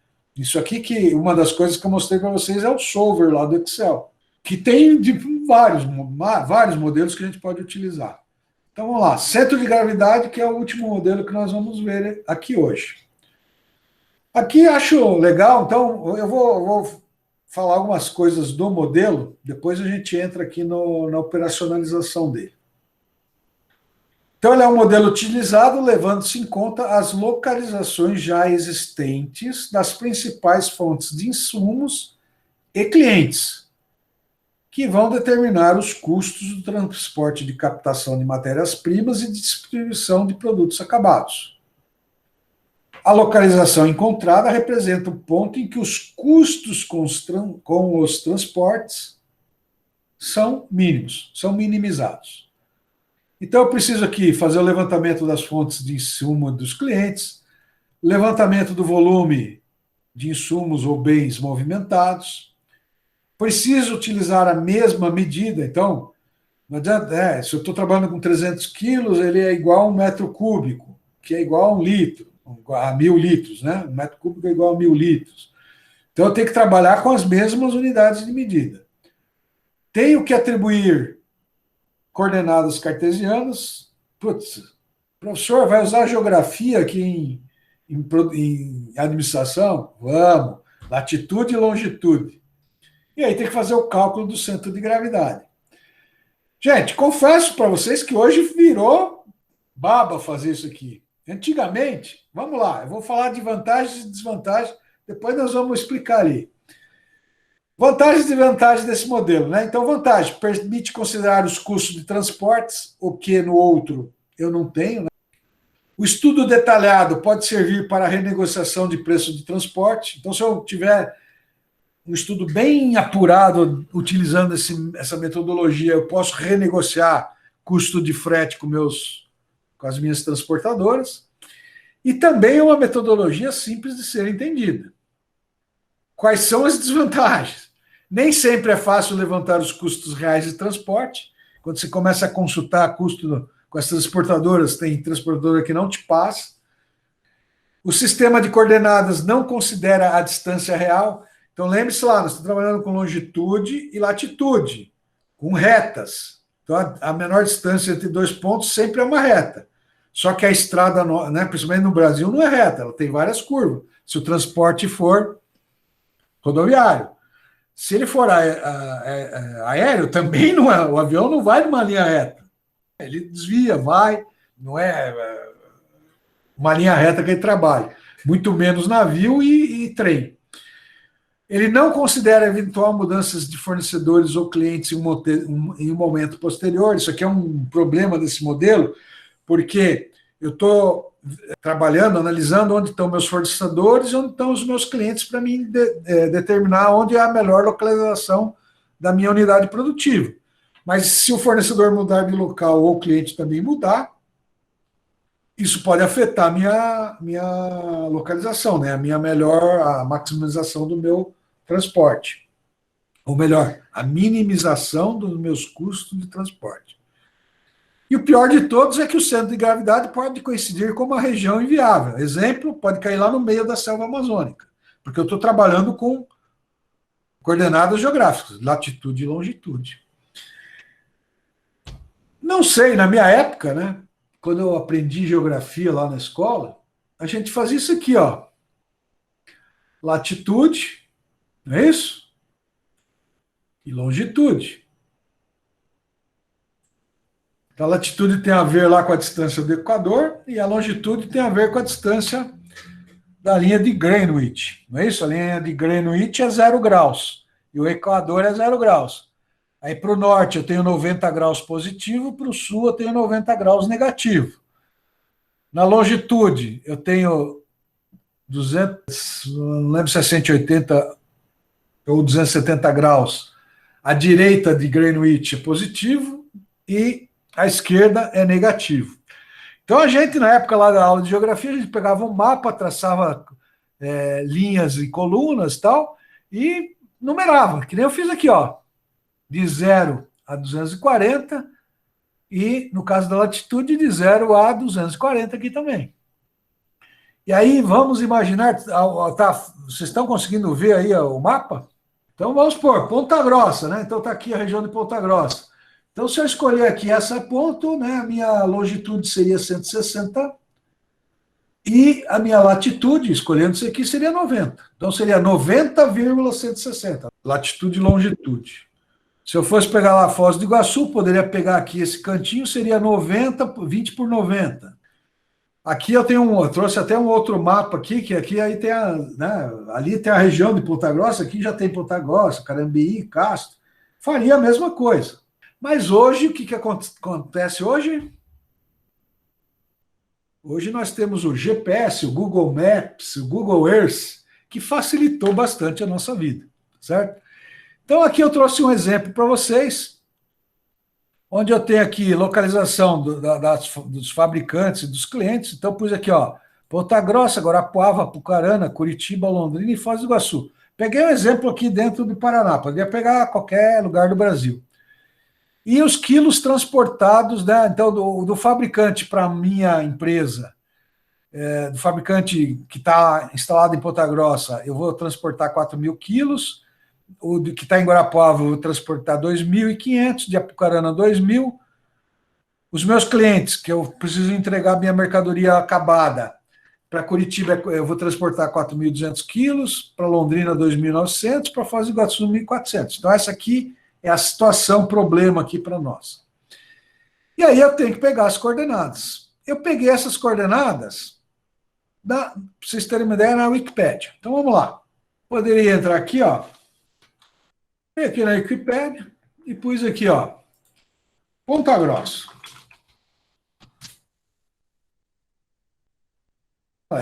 Isso aqui, que uma das coisas que eu mostrei para vocês é o solver lá do Excel, que tem de vários modelos que a gente pode utilizar. Então vamos lá, centro de gravidade, que é o último modelo que nós vamos ver aqui hoje. Aqui acho legal, então eu vou falar algumas coisas do modelo, depois a gente entra aqui na operacionalização dele. Então, ele é um modelo utilizado levando-se em conta as localizações já existentes das principais fontes de insumos e clientes, que vão determinar os custos do transporte de captação de matérias-primas e distribuição de produtos acabados. A localização encontrada representa o ponto em que os custos com os transportes são mínimos, são minimizados. Então, eu preciso aqui fazer o levantamento das fontes de insumo dos clientes, levantamento do volume de insumos ou bens movimentados. Preciso utilizar a mesma medida. Então, não adianta, se eu estou trabalhando com 300 quilos, ele é igual a 1 metro cúbico, que é igual a 1 litro, a 1.000 litros, né? 1 metro cúbico é igual a 1.000 litros. Então, eu tenho que trabalhar com as mesmas unidades de medida. Tenho que atribuir coordenadas cartesianas. Putz, professor, vai usar geografia aqui em administração? Vamos. Latitude e longitude. E aí tem que fazer o cálculo do centro de gravidade. Gente, confesso para vocês que hoje virou baba fazer isso aqui. Antigamente, vamos lá, eu vou falar de vantagens e desvantagens, depois nós vamos explicar ali. Vantagens e desvantagens desse modelo, né? Então, vantagem, permite considerar os custos de transportes, o que no outro eu não tenho, né? O estudo detalhado pode servir para a renegociação de preço de transporte. Então, se eu tiver um estudo bem apurado, utilizando essa metodologia, eu posso renegociar custo de frete com as minhas transportadoras. E também é uma metodologia simples de ser entendida. Quais são as desvantagens? Nem sempre é fácil levantar os custos reais de transporte. Quando você começa a consultar custo com as transportadoras, tem transportadora que não te passa. O sistema de coordenadas não considera a distância real. Então, lembre-se lá, nós estamos trabalhando com longitude e latitude, com retas. Então, a menor distância entre dois pontos sempre é uma reta. Só que a estrada, né, principalmente no Brasil, não é reta, ela tem várias curvas. Se o transporte for rodoviário. Se ele for aéreo, também não é. O avião não vai numa linha reta. Ele desvia, vai, não é uma linha reta que ele trabalha. Muito menos navio e trem. Ele não considera eventual mudanças de fornecedores ou clientes em um momento posterior. Isso aqui é um problema desse modelo, porque eu estou trabalhando, analisando onde estão meus fornecedores e onde estão os meus clientes para mim determinar onde é a melhor localização da minha unidade produtiva. Mas se o fornecedor mudar de local ou o cliente também mudar, isso pode afetar a minha localização, né? A maximização do meu transporte. Ou melhor, a minimização dos meus custos de transporte. E o pior de todos é que o centro de gravidade pode coincidir com uma região inviável. Exemplo, pode cair lá no meio da selva amazônica, porque eu estou trabalhando com coordenadas geográficas, latitude e longitude. Não sei, na minha época, né, quando eu aprendi geografia lá na escola, a gente fazia isso aqui, ó. Latitude, não é isso? E longitude. A latitude tem a ver lá com a distância do Equador e a longitude tem a ver com a distância da linha de Greenwich. Não é isso? A linha de Greenwich é 0 graus e o Equador é 0 graus. Aí para o norte eu tenho 90 graus positivo, para o sul eu tenho 90 graus negativo. Na longitude eu tenho 200, não lembro se é 180 ou 270 graus. A direita de Greenwich é positivo e a esquerda é negativo. Então a gente, na época lá da aula de geografia, a gente pegava um mapa, traçava linhas e colunas e tal, e numerava, que nem eu fiz aqui, ó, de 0 a 240, e no caso da latitude, de 0 a 240 aqui também. E aí, vamos imaginar, tá, vocês estão conseguindo ver aí o mapa? Então, vamos por Ponta Grossa, né? Então, está aqui a região de Ponta Grossa. Então, se eu escolher aqui essa ponto, né, a minha longitude seria 160 e a minha latitude, escolhendo isso aqui, seria 90. Então, seria 90,160, latitude e longitude. Se eu fosse pegar lá a Foz do Iguaçu, poderia pegar aqui esse cantinho, seria 90, 20 por 90. Aqui eu trouxe até um outro mapa aqui, que aqui aí tem né, ali tem a região de Ponta Grossa, aqui já tem Ponta Grossa, Carambeí, Castro. Faria a mesma coisa. Mas hoje, o que acontece hoje? Hoje nós temos o GPS, o Google Maps, o Google Earth, que facilitou bastante a nossa vida, certo? Então aqui eu trouxe um exemplo para vocês, onde eu tenho aqui localização dos fabricantes e dos clientes. Então pus aqui, ó, Ponta Grossa, Guarapuava, Apucarana, Curitiba, Londrina e Foz do Iguaçu. Peguei um exemplo aqui dentro do Paraná, poderia pegar qualquer lugar do Brasil. E os quilos transportados, né? Então, do fabricante para a minha empresa, do fabricante que está instalado em Ponta Grossa, eu vou transportar 4.000 quilos. O que está em Guarapuava, eu vou transportar 2.500, de Apucarana, 2.000. Os meus clientes, que eu preciso entregar minha mercadoria acabada, para Curitiba eu vou transportar 4.200 quilos, para Londrina 2.900, para Foz do Iguaçu 1.400. Então essa aqui é a situação, problema aqui para nós. E aí eu tenho que pegar as coordenadas. Eu peguei essas coordenadas, para vocês terem uma ideia, na Wikipédia. Então vamos lá. Poderia entrar aqui, ó. Aqui na Wikipédia e pus aqui, ó, Ponta Grossa.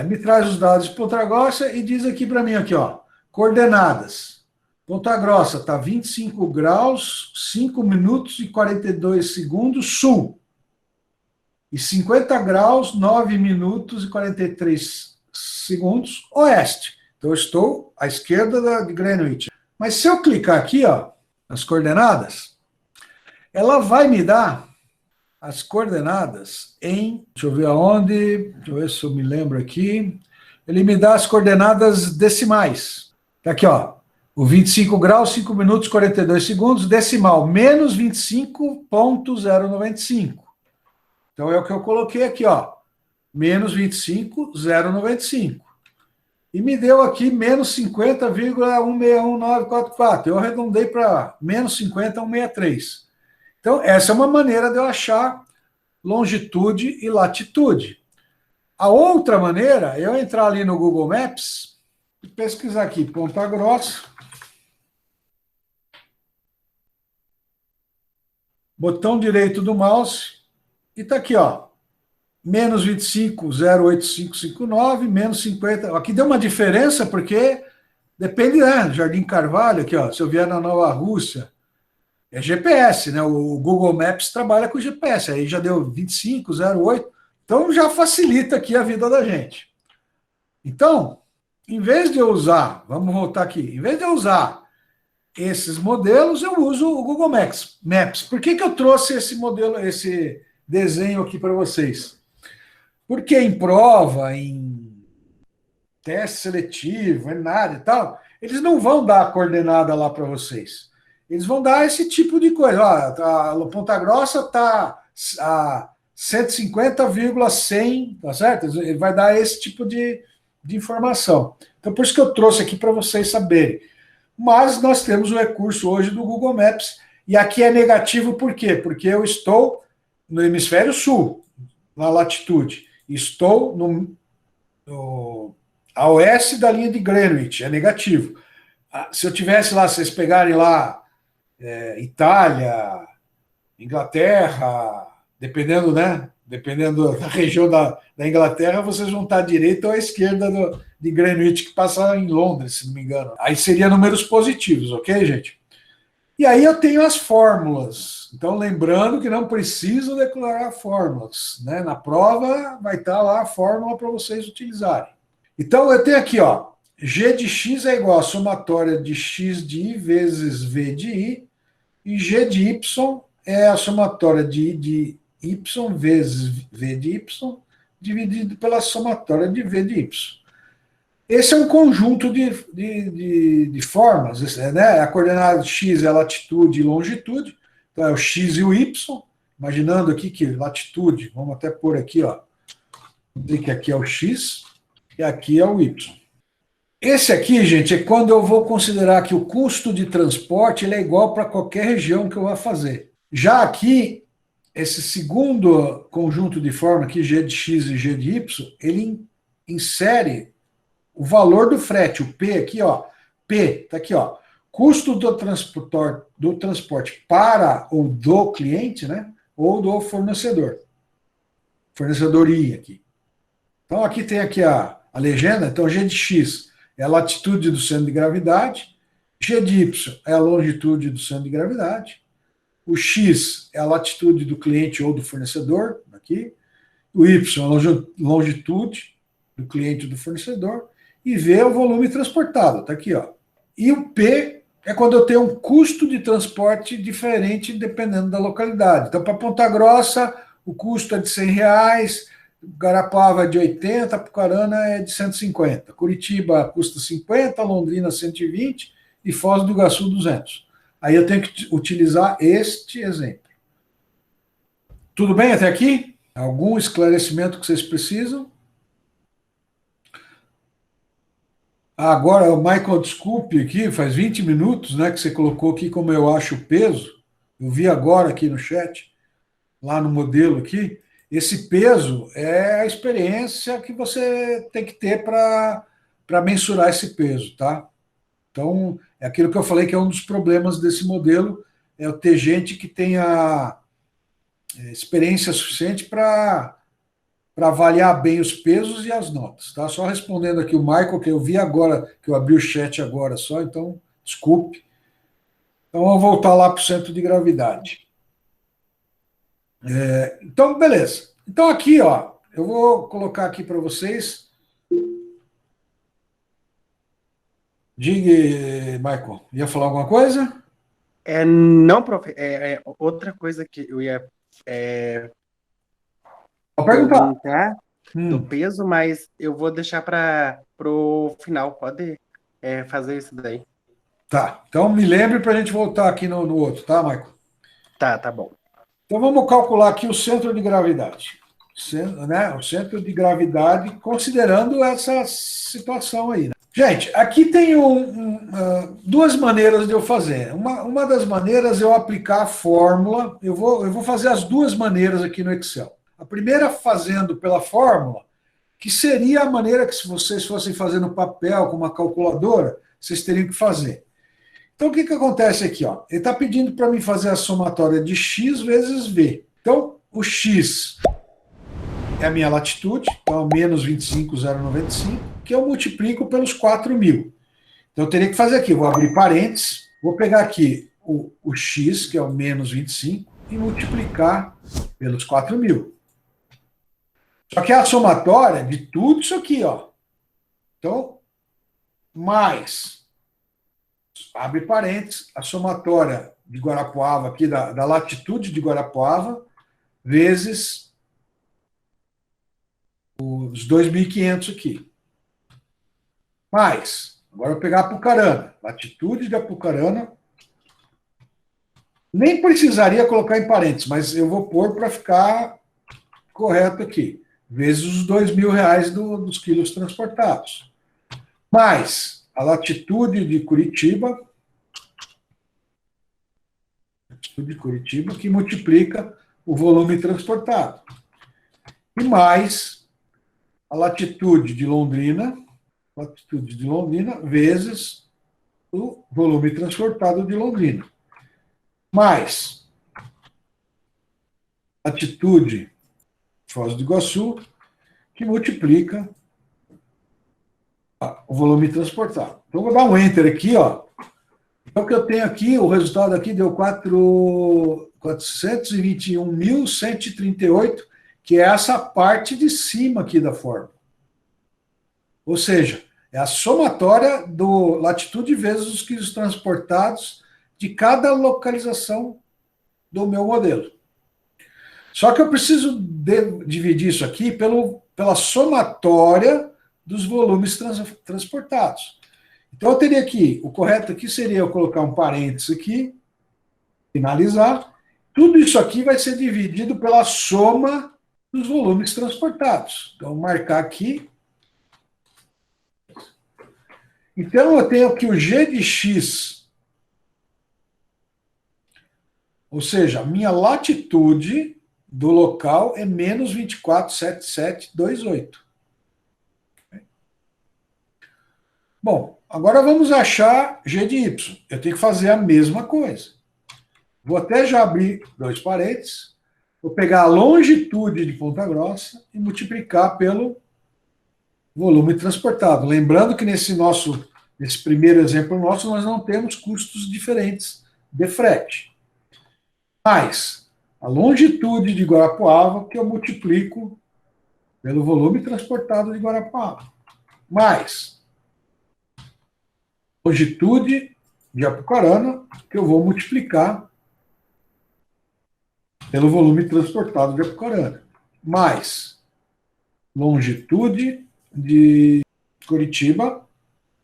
Me traz os dados de Ponta Grossa e diz aqui para mim, aqui, ó, coordenadas. Ponta Grossa está 25 graus, 5 minutos e 42 segundos, sul. E 50 graus, 9 minutos e 43 segundos, oeste. Então, eu estou à esquerda de Greenwich. Mas se eu clicar aqui, ó, nas coordenadas, ela vai me dar as coordenadas em, deixa eu ver aonde, deixa eu ver se eu me lembro aqui, ele me dá as coordenadas decimais. Tá aqui, ó, o 25 graus, 5 minutos, 42 segundos, decimal, menos 25,095. Então, é o que eu coloquei aqui, ó, menos 25,095. E me deu aqui menos 50,161944. Eu arredondei para menos 50,163. Então, essa é uma maneira de eu achar longitude e latitude. A outra maneira é eu entrar ali no Google Maps e pesquisar aqui, Ponta Grossa, botão direito do mouse, e está aqui, ó, menos 25,08559, menos 50. Aqui deu uma diferença porque depende, né? Jardim Carvalho, aqui, ó, se eu vier na Nova Rússia, é GPS, né? O Google Maps trabalha com GPS, aí já deu 25,08, então já facilita aqui a vida da gente. Então, em vez de eu usar, vamos voltar aqui, em vez de eu usar esses modelos, eu uso o Google Maps. Por que eu trouxe esse modelo, esse desenho aqui para vocês? Porque em prova, em teste seletivo, em nada e tal, eles não vão dar a coordenada lá para vocês. Eles vão dar esse tipo de coisa. Ó, a Ponta Grossa está a 150,100, tá certo? Ele vai dar esse tipo de informação. Então, por isso que eu trouxe aqui para vocês saberem. Mas nós temos o recurso hoje do Google Maps, e aqui é negativo por quê? Porque eu estou no hemisfério sul, na latitude. Estou a oeste da linha de Greenwich, é negativo. Se eu tivesse lá, se vocês pegarem lá Itália, Inglaterra, dependendo, né? Dependendo da região da Inglaterra, vocês vão estar à direita ou à esquerda de Greenwich, que passa em Londres, se não me engano. Aí seria números positivos, ok, gente? E aí eu tenho as fórmulas. Então, lembrando que não preciso declarar fórmulas, né? Na prova vai estar lá a fórmula para vocês utilizarem. Então, eu tenho aqui, ó, G de x é igual a somatória de x de i vezes v de i, e G de y é a somatória de I de y vezes v de y, dividido pela somatória de V de Y. Esse é um conjunto de formas, né? A coordenada x é latitude e longitude, então é o x e o y, imaginando aqui que latitude, vamos até pôr aqui, ó, dizer que aqui é o x e aqui é o y. Esse aqui, gente, é quando eu vou considerar que o custo de transporte ele é igual para qualquer região que eu vá fazer. Já aqui, esse segundo conjunto de forma aqui, g de x e g de y, ele insere o valor do frete, o P aqui, ó, P, tá aqui, ó, custo do transporte para ou do cliente, né, ou do fornecedor. Fornecedor I aqui. Então aqui tem aqui a legenda, então G de X é a latitude do centro de gravidade, G de Y é a longitude do centro de gravidade, o X é a latitude do cliente ou do fornecedor, aqui, o Y é a longitude do cliente ou do fornecedor, e V é o volume transportado, tá aqui, ó. E o P é quando eu tenho um custo de transporte diferente dependendo da localidade. Então, para Ponta Grossa, o custo é de R$100, Garapava é de 80, Apucarana é de 150. Curitiba custa 50, Londrina 120 e Foz do Iguaçu 200. Aí eu tenho que utilizar este exemplo. Tudo bem até aqui? Algum esclarecimento que vocês precisam? Agora, o Michael, desculpe aqui, faz 20 minutos, né, que você colocou aqui como eu acho o peso. Eu vi agora aqui no chat, lá no modelo aqui. Esse peso é a experiência que você tem que ter para mensurar esse peso, tá? Então, é aquilo que eu falei que é um dos problemas desse modelo, é eu ter gente que tenha experiência suficiente para avaliar bem os pesos e as notas, tá? Só respondendo aqui o Michael, que eu vi agora, que eu abri o chat agora só, então, desculpe. Então, vamos voltar lá para o centro de gravidade. Então, beleza. Então, aqui, ó, eu vou colocar aqui para vocês. Diga, Michael, ia falar alguma coisa? Não, prof. Outra coisa que eu ia Pode perguntar. perguntar do peso, mas eu vou deixar para o final. Pode fazer isso daí. Tá, então me lembre para a gente voltar aqui no outro, tá, Michael? Tá bom. Então vamos calcular aqui o centro de gravidade. Né? O centro de gravidade, considerando essa situação aí. Né? Gente, aqui tem duas maneiras de eu fazer. Uma das maneiras é eu aplicar a fórmula. Eu vou fazer as duas maneiras aqui no Excel. A primeira fazendo pela fórmula, que seria a maneira que se vocês fossem fazer no papel com uma calculadora, vocês teriam que fazer. Então, o que acontece aqui? Ó? Ele está pedindo para mim fazer a somatória de x vezes v. Então, o x é a minha latitude, então menos 25,095, que eu multiplico pelos 4.000. Então, eu teria que fazer aqui, vou abrir parênteses, vou pegar aqui o x, que é o menos 25, e multiplicar pelos 4.000. Só que é a somatória de tudo isso aqui, ó. Então, mais... abre parênteses, a somatória de Guarapuava, aqui da latitude de Guarapuava, vezes os 2.500 aqui. Mais, agora eu vou pegar Apucarana, latitude de Apucarana, nem precisaria colocar em parênteses, mas eu vou pôr para ficar correto aqui, vezes os R$2.000 dos quilos transportados. Mais a latitude de Curitiba, que multiplica o volume transportado. E mais a latitude de Londrina vezes o volume transportado de Londrina. Mais a latitude de Foz do Iguaçu, que multiplica o volume transportado. Então, vou dar um Enter aqui, ó. Então, o que eu tenho aqui, o resultado aqui deu 421.138, que é essa parte de cima aqui da fórmula. Ou seja, é a somatória do latitude vezes os quilos transportados de cada localização do meu modelo. Só que eu preciso dividir isso aqui pela somatória dos volumes transportados. Então, eu teria aqui, o correto aqui seria eu colocar um parênteses aqui, finalizar. Tudo isso aqui vai ser dividido pela soma dos volumes transportados. Então, marcar aqui. Então, eu tenho aqui o G de X, ou seja, a minha latitude do local é menos 24,7728. Bom, agora vamos achar G de Y. Eu tenho que fazer a mesma coisa. Vou até já abrir dois parênteses. Vou pegar a longitude de Ponta Grossa e multiplicar pelo volume transportado. Lembrando que nesse primeiro exemplo nosso, nós não temos custos diferentes de frete. Mais a longitude de Guarapuava, que eu multiplico pelo volume transportado de Guarapuava. Mais longitude de Apucarana, que eu vou multiplicar pelo volume transportado de Apucarana. Mais longitude de Curitiba,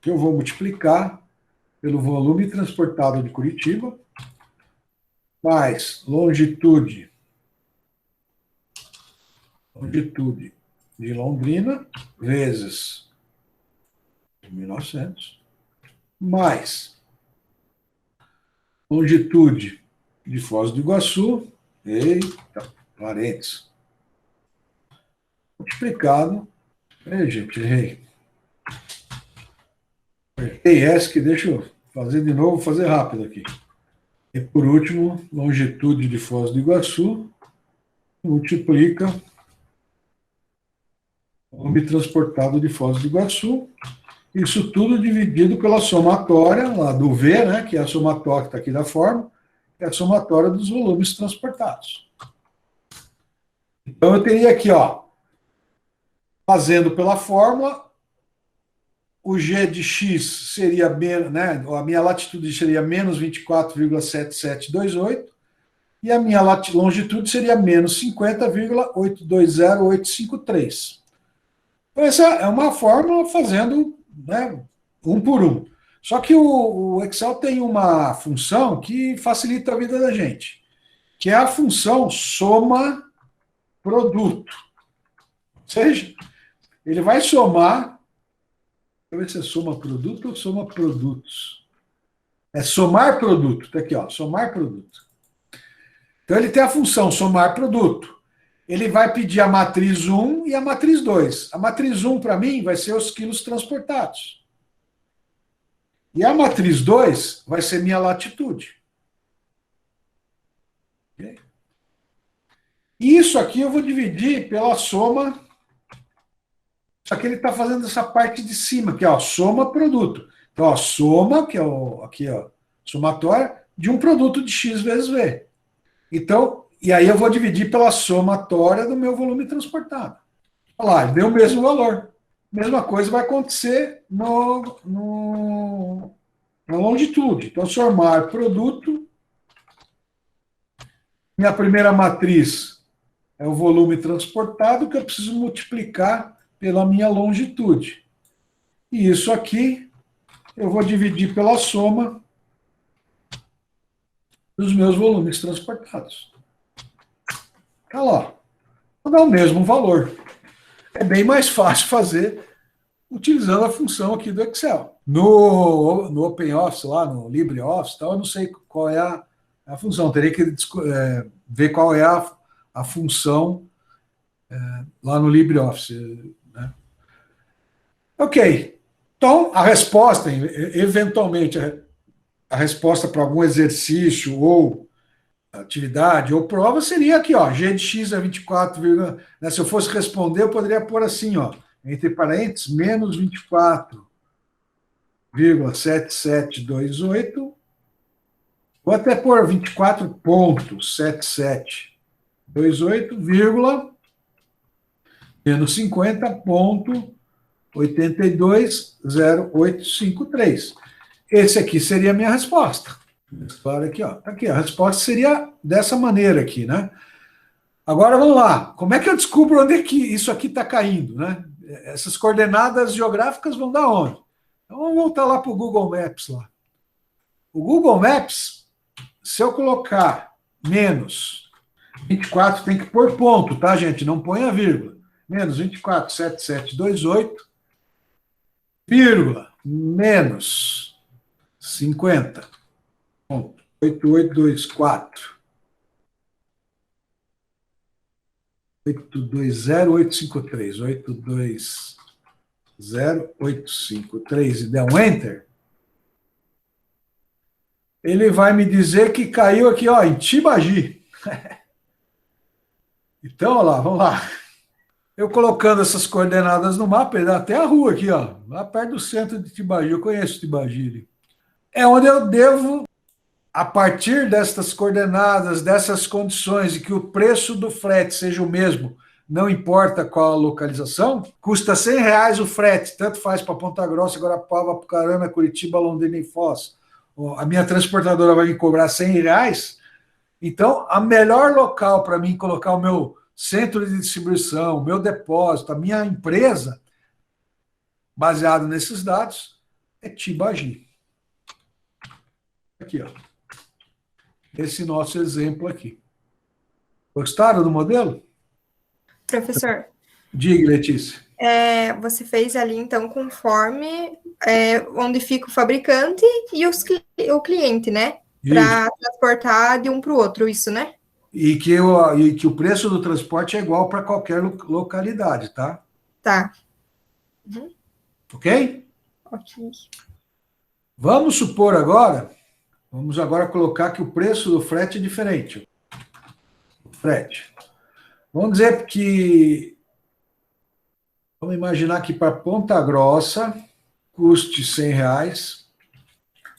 que eu vou multiplicar pelo volume transportado de Curitiba, mais longitude de Londrina, vezes 1900, mais longitude de Foz do Iguaçu, parênteses, multiplicado, gente, errei essa que deixa eu fazer de novo, fazer rápido aqui. E por último, longitude de Foz do Iguaçu, multiplica o volume transportado de Foz do Iguaçu, isso tudo dividido pela somatória lá do V, né, que é a somatória que está aqui da forma, que é a somatória dos volumes transportados. Então eu teria aqui, ó, fazendo pela fórmula, o G de X seria, né, a minha latitude seria menos 24,7728 e a minha longitude seria menos 50,820853. Então, essa é uma fórmula fazendo, né, um por um. Só que o Excel tem uma função que facilita a vida da gente, que é a função soma produto. Ou seja, ele vai somar. Deixa eu ver se é soma produto ou soma produtos. É somar produto. Está aqui, ó, somar produto. Então, ele tem a função somar produto. Ele vai pedir a matriz 1 e a matriz 2. A matriz 1, para mim, vai ser os quilos transportados. E a matriz 2 vai ser minha latitude. Okay? E isso aqui eu vou dividir pela soma. Só que ele está fazendo essa parte de cima, que é, ó, soma produto. Então, ó, soma, que é aqui, ó, somatória, de um produto de X vezes V. Então, e aí eu vou dividir pela somatória do meu volume transportado. Olha lá, deu o mesmo valor. Mesma coisa vai acontecer na longitude. Então, somar produto. Minha primeira matriz é o volume transportado, que eu preciso multiplicar pela minha longitude. E isso aqui eu vou dividir pela soma dos meus volumes transportados. Tá lá. Vou dar o mesmo valor. É bem mais fácil fazer utilizando a função aqui do Excel. No OpenOffice, lá no LibreOffice, eu não sei qual é a função. Teria que ver qual é a função lá no LibreOffice. Né? Ok. Então, a resposta, eventualmente, a resposta para algum exercício ou atividade ou prova seria aqui, ó, G de X é 24, né, se eu fosse responder, eu poderia pôr assim, ó, entre parênteses, menos 24,7728, vou até pôr 24,7728, menos 50,820853. Esse aqui seria a minha resposta. Claro, aqui, ó. Aqui, a resposta seria dessa maneira aqui, né? Agora vamos lá. Como é que eu descubro onde é que isso aqui está caindo, né? Essas coordenadas geográficas vão dar onde? Então vamos voltar lá para o Google Maps lá. O Google Maps, se eu colocar menos 24, tem que pôr ponto, tá, gente? Não põe a vírgula. Menos 24,7728, vírgula, menos 50, ponto, 8824. 820,853, 820,853 e der um Enter, ele vai me dizer que caiu aqui, ó, em Tibagi. Então, olha lá, vamos lá. Eu colocando essas coordenadas no mapa, ele dá até a rua aqui, ó, lá perto do centro de Tibagi. Eu conheço Tibagi. É onde eu devo, a partir destas coordenadas, dessas condições, e que o preço do frete seja o mesmo, não importa qual a localização, custa R$100 o frete, tanto faz para Ponta Grossa, Guarapava, Apucarana, Curitiba, Londrina e Foz. A minha transportadora vai me cobrar R$100, então a melhor local para mim colocar o meu centro de distribuição, o meu depósito, a minha empresa, baseado nesses dados, é Tibagi. Aqui, ó. Esse nosso exemplo aqui. Gostaram do modelo? Professor, Diga, Letícia. você fez ali, então, conforme onde fica o fabricante e o cliente, né? Para transportar de um para o outro, isso, né? E que o preço do transporte é igual para qualquer localidade, tá? Tá. Ok? Ok. Vamos agora colocar que o preço do frete é diferente. O frete. Vamos dizer que, vamos imaginar que para Ponta Grossa custe R$100.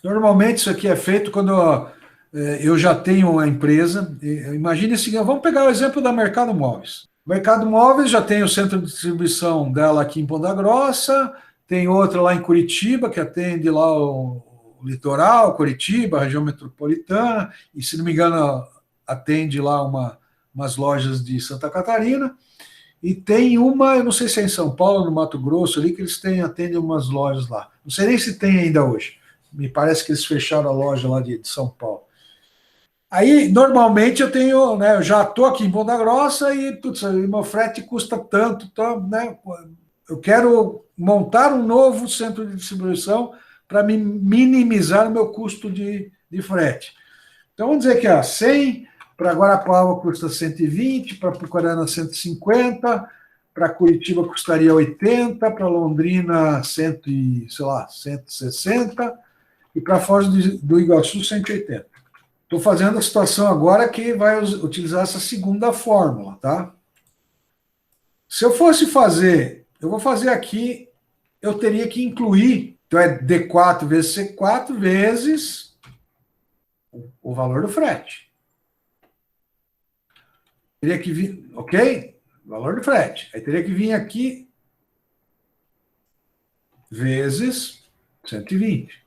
Normalmente isso aqui é feito quando eu já tenho uma empresa. Imagine o seguinte, vamos pegar o exemplo da Mercado Móveis. O Mercado Móveis já tem o centro de distribuição dela aqui em Ponta Grossa, tem outra lá em Curitiba, que atende lá o litoral, Curitiba, a região metropolitana, e se não me engano atende lá umas lojas de Santa Catarina, e tem uma, eu não sei se é em São Paulo, no Mato Grosso, ali, que eles atendem umas lojas lá. Não sei nem se tem ainda hoje. Me parece que eles fecharam a loja lá de São Paulo. Aí, normalmente, eu tenho, né, eu já estou aqui em Ponta Grossa e meu frete custa tanto, né? Eu quero montar um novo centro de distribuição para minimizar o meu custo de frete. Então, vamos dizer que 100, para Guarapava custa 120, para Apucarana 150, para Curitiba custaria 80, para Londrina 160 e para Foz do Iguaçu 180. Estou fazendo a situação agora que vai utilizar essa segunda fórmula, tá? Se eu fosse fazer, eu vou fazer aqui, eu teria que incluir, então é D4 vezes C4 vezes o valor do frete. Teria que vir, ok? Valor do frete. Aí teria que vir aqui vezes 120.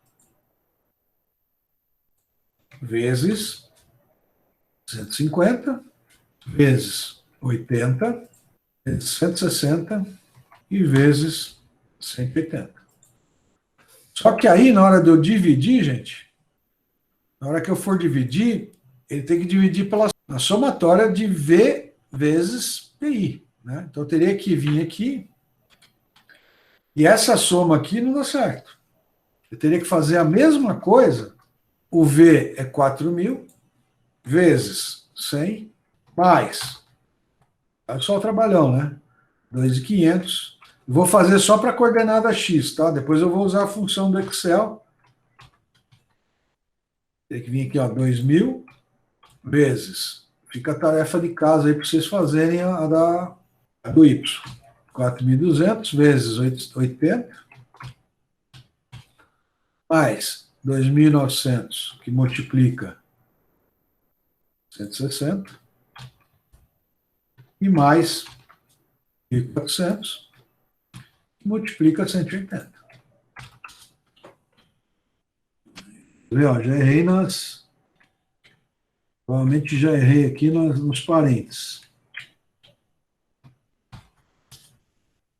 Vezes 150, vezes 80, vezes 160 e vezes 180. Só que aí, na hora de eu dividir, gente, na hora que eu for dividir, ele tem que dividir pela somatória de V vezes PI. Né? Então, eu teria que vir aqui, e essa soma aqui não dá certo. Eu teria que fazer a mesma coisa, o V é 4.000, vezes 100, mais, é só o trabalhão, né? 2.500. Vou fazer só para a coordenada X, tá? Depois eu vou usar a função do Excel. Tem que vir aqui, ó, 2.000 vezes. Fica a tarefa de casa aí para vocês fazerem a do Y. 4.200 vezes 80, mais 2.900, que multiplica 160, e mais 1.400, que multiplica 180. Já errei provavelmente já errei aqui nos parênteses.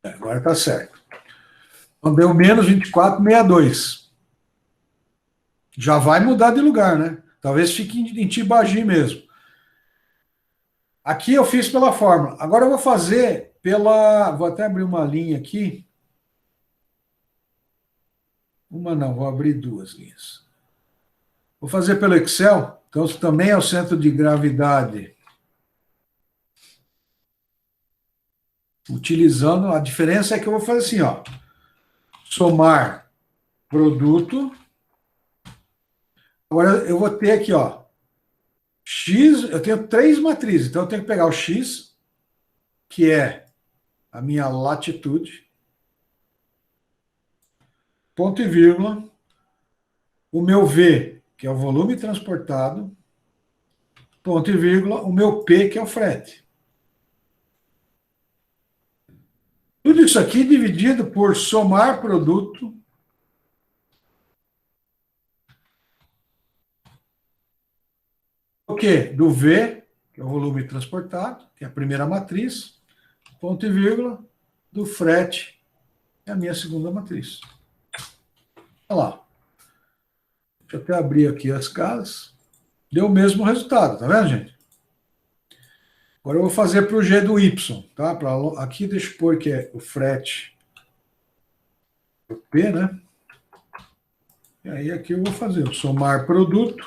Agora está certo. Então deu menos 24,62. Já vai mudar de lugar, né? Talvez fique em Tibagi mesmo. Aqui eu fiz pela fórmula. Agora eu vou fazer pela... Vou até abrir uma linha aqui. Uma não, vou abrir duas linhas. Vou fazer pelo Excel. Então, isso também é o centro de gravidade. Utilizando... A diferença é que eu vou fazer assim, ó. Somar produto. Agora eu vou ter aqui, ó. X, eu tenho 3 matrizes. Então, eu tenho que pegar o X, que é a minha latitude, ponto e vírgula, o meu V, que é o volume transportado, ponto e vírgula, o meu P, que é o frete. Tudo isso aqui dividido por somar produto, o quê? Do V, que é o volume transportado, que é a primeira matriz, ponto e vírgula, do frete, que é a minha segunda matriz. Olha lá. Deixa eu até abrir aqui as casas. Deu o mesmo resultado, tá vendo, gente? Agora eu vou fazer para o G do Y, tá? Aqui deixa eu pôr que é o frete, o P, né? E aí aqui eu vou fazer o somar produto.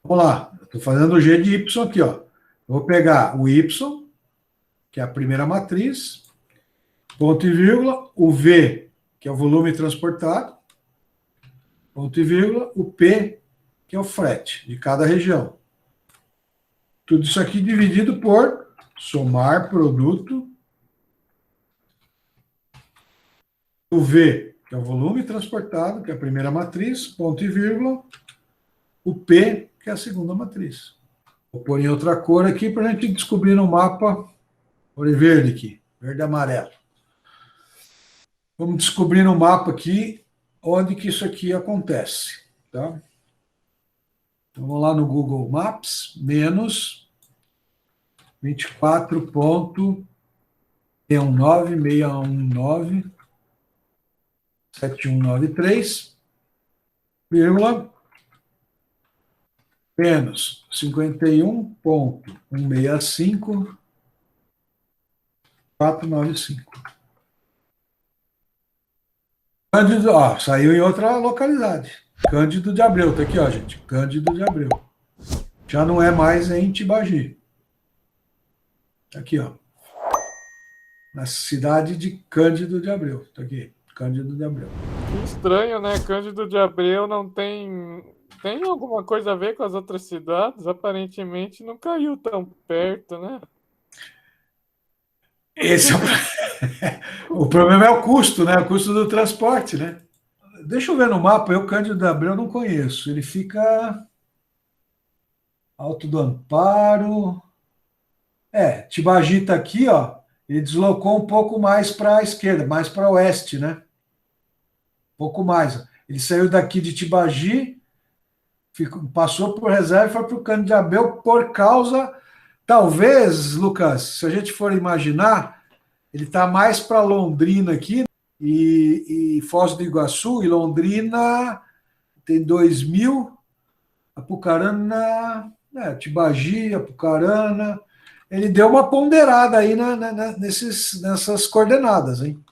Vamos lá, estou fazendo o G de Y aqui, ó. Eu vou pegar o Y, que é a primeira matriz, ponto e vírgula, o V, que é o volume transportado, ponto e vírgula, o P, que é o frete de cada região. Tudo isso aqui dividido por somar produto, o V, que é o volume transportado, que é a primeira matriz, ponto e vírgula, o P, que é a segunda matriz. Vou pôr em outra cor aqui para a gente descobrir no mapa, cor verde aqui, verde e amarelo. Vamos descobrir no mapa aqui onde que isso aqui acontece, tá? Então, vamos lá no Google Maps, menos 24.619.619.7193, vírgula, menos 51.165.495. Cândido, ó, saiu em outra localidade. Cândido de Abreu, tá aqui, ó, gente. Cândido de Abreu. Já não é mais em Tibagi. Tá aqui, ó. Na cidade de Cândido de Abreu. Tá aqui, Cândido de Abreu. Que estranho, né? Cândido de Abreu não tem... Tem alguma coisa a ver com as outras cidades? Aparentemente não caiu tão perto, né? Esse é o problema é o custo, né? O custo do transporte, né? Deixa eu ver no mapa, eu Cândido de Abreu não conheço. Ele fica Alto do Amparo. Tibagi está aqui, ó. Ele deslocou um pouco mais para a esquerda, mais para oeste, né? Um pouco mais. Ele saiu daqui de Tibagi, passou por reserva e foi para o Cândido de Abreu por causa... Talvez, Lucas, se a gente for imaginar, ele está mais para Londrina aqui, e Foz do Iguaçu, e Londrina tem 2.000, Apucarana, Tibagi, Apucarana, ele deu uma ponderada aí nessas coordenadas, hein?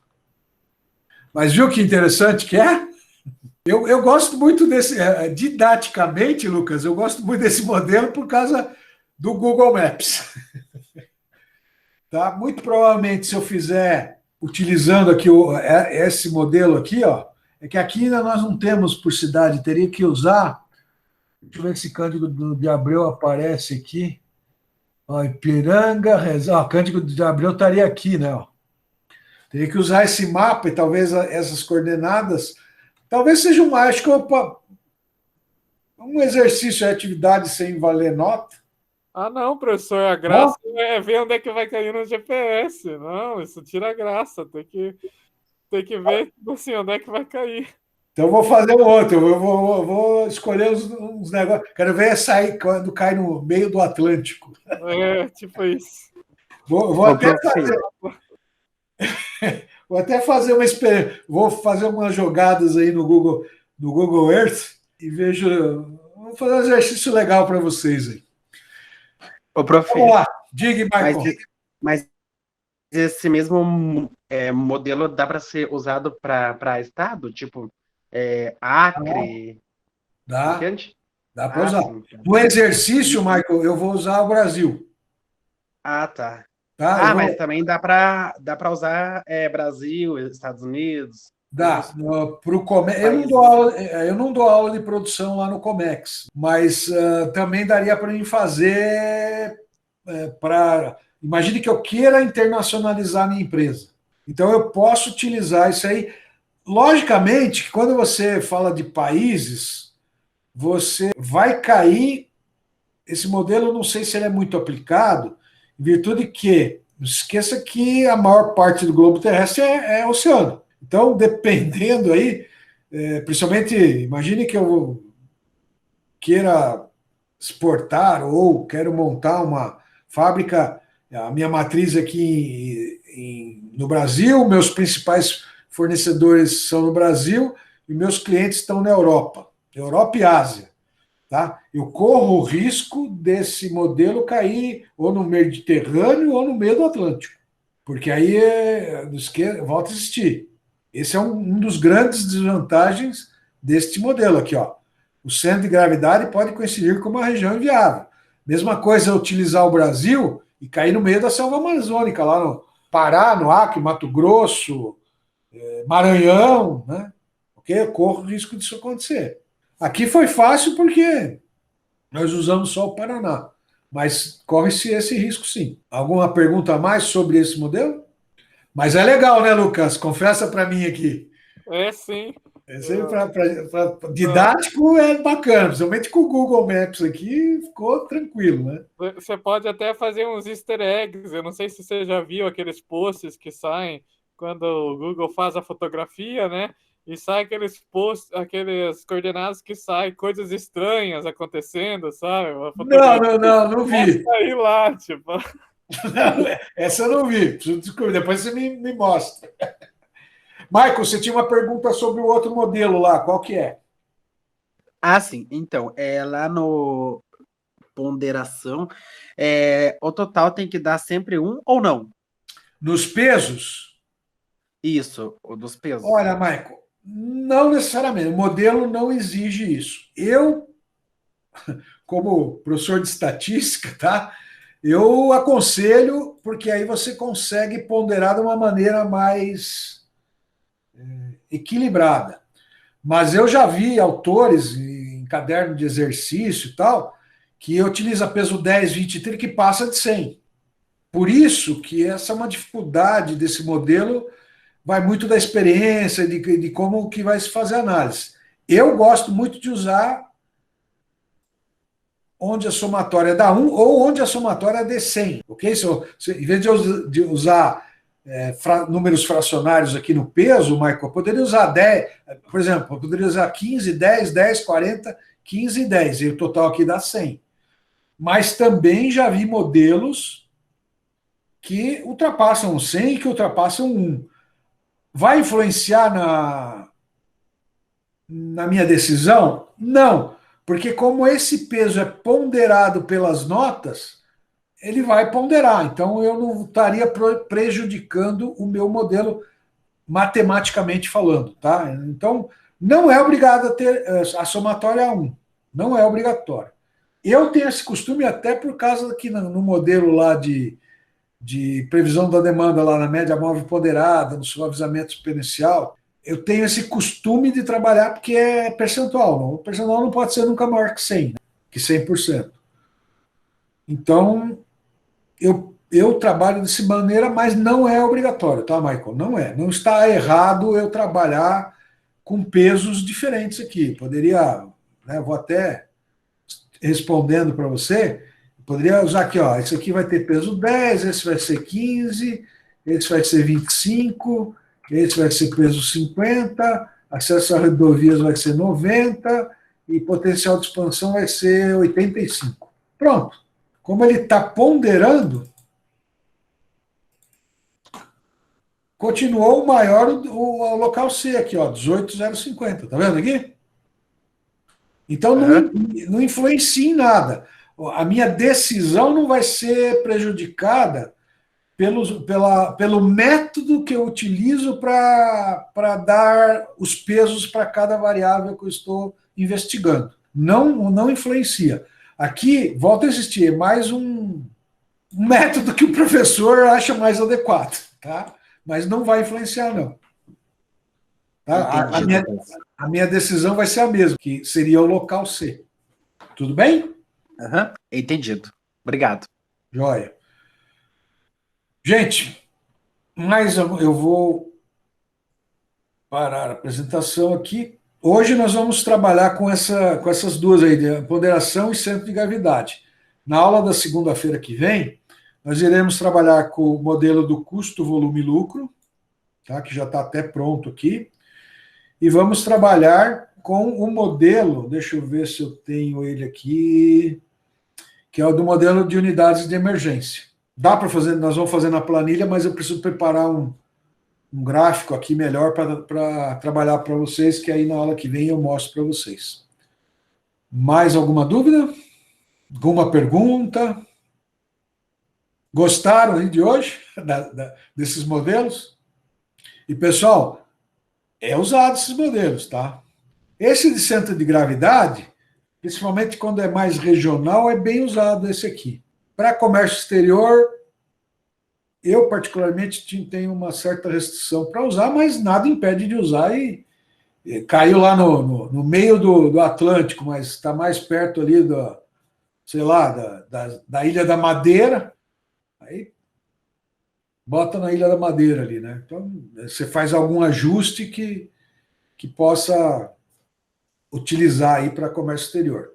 Mas viu que interessante que é? Eu gosto muito desse, didaticamente, Lucas, eu gosto muito desse modelo por causa do Google Maps. Tá? Muito provavelmente, se eu fizer utilizando aqui esse modelo aqui, ó, é que aqui ainda nós não temos por cidade, teria que usar. Deixa eu ver se Cândido de Abreu aparece aqui. Ó, Ipiranga, Cândido de Abreu estaria aqui, né? Ó. Teria que usar esse mapa e talvez essas coordenadas. Talvez seja acho que um exercício de atividade sem valer nota. Ah, não, professor, a graça é ver onde é que vai cair no GPS. Não, isso tira a graça. Tem que ver assim, onde é que vai cair. Então eu vou fazer um outro. Eu vou escolher uns negócios. Quero ver sair quando cai no meio do Atlântico. Tipo isso. Vou Ô, até prof, fazer, vou até fazer uma vou fazer umas jogadas aí no Google Earth e vejo. Vou fazer um exercício legal para vocês aí. ô, prof, Vamos lá, diga, mas, Michael. mas esse mesmo modelo dá para ser usado para estado? Tipo, Acre, Dá, entende? dá para usar. Sim. No exercício, E- Michael, eu vou usar o Brasil. Tá. Tá? Eu Mas vou, também dá para usar Brasil, Estados Unidos, dá. outros Pro Comex, países. eu não dou aula de produção lá no Comex, mas também daria para mim fazer para. Imagine que eu queira internacionalizar a minha empresa. Então eu posso utilizar isso aí. Logicamente, que quando você fala de países, você vai cair. Esse modelo, não sei se ele é muito aplicado, em virtude que, não se esqueça que a maior parte do globo terrestre é oceano. Então, dependendo aí, principalmente, imagine que eu queira exportar ou quero montar uma fábrica, a minha matriz aqui no Brasil, meus principais fornecedores são no Brasil e meus clientes estão na Europa, Europa e Ásia. Tá? Eu corro o risco desse modelo cair ou no Mediterrâneo ou no meio do Atlântico, porque aí volta a existir. Esse é um dos grandes desvantagens deste modelo aqui, ó. O centro de gravidade pode coincidir com uma região inviável. Mesma coisa utilizar o Brasil e cair no meio da selva amazônica, lá no Pará, no Acre, Mato Grosso, Maranhão, né? Porque eu corro o risco disso acontecer. Aqui foi fácil porque nós usamos só o Paraná, mas corre-se esse risco sim. Alguma pergunta a mais sobre esse modelo? Mas é legal, né, Lucas? Confessa para mim aqui. É sim. Esse aí didático é bacana, principalmente com o Google Maps aqui, ficou tranquilo, né? Você pode até fazer uns easter eggs. Eu não sei se você já viu aqueles posts que saem quando o Google faz a fotografia, né? E sai aqueles posts, aqueles coordenados que saem coisas estranhas acontecendo, sabe? Uma fotografia Não vi. mostra aí lá, tipo. Essa eu não vi. Preciso descobrir. Depois você me mostra. Michael, você tinha uma pergunta sobre o outro modelo lá. Qual que é? Sim. Então, lá no ponderação, o total tem que dar sempre 1 ou não? Nos pesos? Isso, o dos pesos. Olha, Michael, não necessariamente. O modelo não exige isso. Eu, como professor de estatística, tá? Eu aconselho, porque aí você consegue ponderar de uma maneira mais equilibrada. Mas eu já vi autores em caderno de exercício e tal, que utiliza peso 10, 20 e 30 que passa de 100. Por isso que essa é uma dificuldade desse modelo, vai muito da experiência, de como que vai se fazer a análise. Eu gosto muito de usar onde a somatória dá 1 ou onde a somatória dê 100, ok? Em vez de usar números fracionários aqui no peso, Michael, eu poderia usar 10, por exemplo, eu poderia usar 15, 10, 10, 40, 15 e 10, e o total aqui dá 100. Mas também já vi modelos que ultrapassam 100 e que ultrapassam 1. Vai influenciar na minha decisão? Não, porque como esse peso é ponderado pelas notas, ele vai ponderar. Então, eu não estaria prejudicando o meu modelo matematicamente falando, tá? Então, não é obrigado a ter a somatória 1. Não é obrigatório. Eu tenho esse costume até por causa que no modelo lá de previsão da demanda lá na média móvel ponderada, no suavizamento exponencial, eu tenho esse costume de trabalhar porque é percentual. Não? O percentual não pode ser nunca maior que 100, né? Que 100%. Então, eu trabalho dessa maneira, mas não é obrigatório, tá, Michael? Não é. Não está errado eu trabalhar com pesos diferentes aqui. Poderia, né, vou até respondendo para você, poderia usar aqui, ó, esse aqui vai ter peso 10, esse vai ser 15, esse vai ser 25, esse vai ser peso 50, acesso a rodovias vai ser 90 e potencial de expansão vai ser 85. Pronto. Como ele está ponderando, continuou maior o local C aqui, ó, 18,050. Tá vendo aqui? Então não influencia em nada. A minha decisão não vai ser prejudicada pelo método que eu utilizo para dar os pesos para cada variável que eu estou investigando. Não influencia. Aqui, volta a existir, é mais um método que o professor acha mais adequado, tá? Mas não vai influenciar, não. Tá? A minha decisão vai ser a mesma, que seria o local C. Tudo bem? Entendido. Obrigado. Joia. Gente, mas eu vou parar a apresentação aqui. Hoje nós vamos trabalhar com essas duas aí, de ponderação e centro de gravidade. Na aula da segunda-feira que vem, nós iremos trabalhar com o modelo do custo, volume e lucro, tá? Que já está até pronto aqui. E vamos trabalhar com o modelo, deixa eu ver se eu tenho ele aqui, que é o do modelo de unidades de emergência. Dá para fazer, nós vamos fazer na planilha, mas eu preciso preparar um gráfico aqui melhor para trabalhar para vocês, que aí na aula que vem eu mostro para vocês. Mais alguma dúvida? Alguma pergunta? Gostaram de hoje, desses modelos? E, pessoal, é usado esses modelos, tá? Esse de centro de gravidade, principalmente quando é mais regional, é bem usado esse aqui. Para comércio exterior, eu particularmente tenho uma certa restrição para usar, mas nada impede de usar e caiu lá no meio do Atlântico, mas está mais perto ali sei lá, da Ilha da Madeira, aí bota na Ilha da Madeira ali, né? Então, você faz algum ajuste que possa utilizar aí para comércio exterior.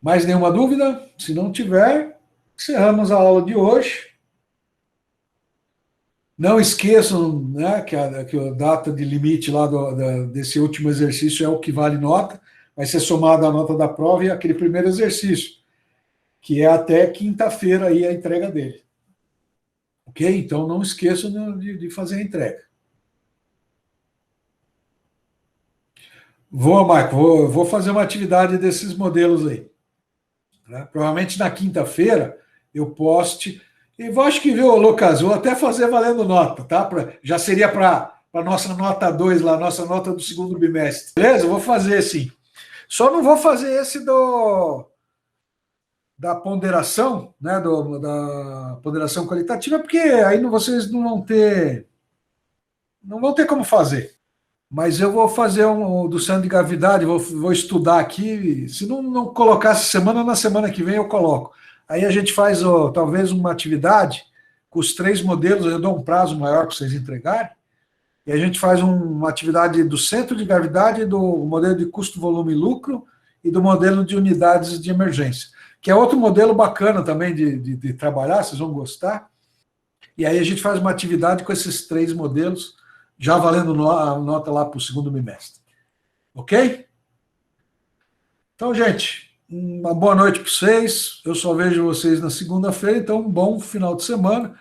Mais nenhuma dúvida? Se não tiver, encerramos a aula de hoje. Não esqueçam, né, que a data de limite lá desse último exercício é o que vale nota. Vai ser somada a nota da prova e aquele primeiro exercício, que é até quinta-feira aí a entrega dele. Ok? Então não esqueçam de fazer a entrega. Vou fazer uma atividade desses modelos aí. Né? Provavelmente na quinta-feira eu poste. E acho que, viu, Lucas, vou até fazer valendo nota, tá? Já seria para a nossa nota 2 lá, nossa nota do segundo bimestre. Beleza? Eu vou fazer sim. Só não vou fazer esse da ponderação, né? Da ponderação qualitativa, porque aí vocês não vão ter como fazer. Mas eu vou fazer do centro de gravidade, vou estudar aqui. Se não colocar essa semana, na semana que vem eu coloco. Aí a gente faz talvez uma atividade com os 3 modelos, eu dou um prazo maior para vocês entregarem, e a gente faz uma atividade do centro de gravidade, do modelo de custo, volume e lucro, e do modelo de unidades de emergência, que é outro modelo bacana também de trabalhar, vocês vão gostar. E aí a gente faz uma atividade com esses 3 modelos, já valendo nota lá para o segundo bimestre. Ok? Então, gente, uma boa noite para vocês. Eu só vejo vocês na segunda-feira, então um bom final de semana.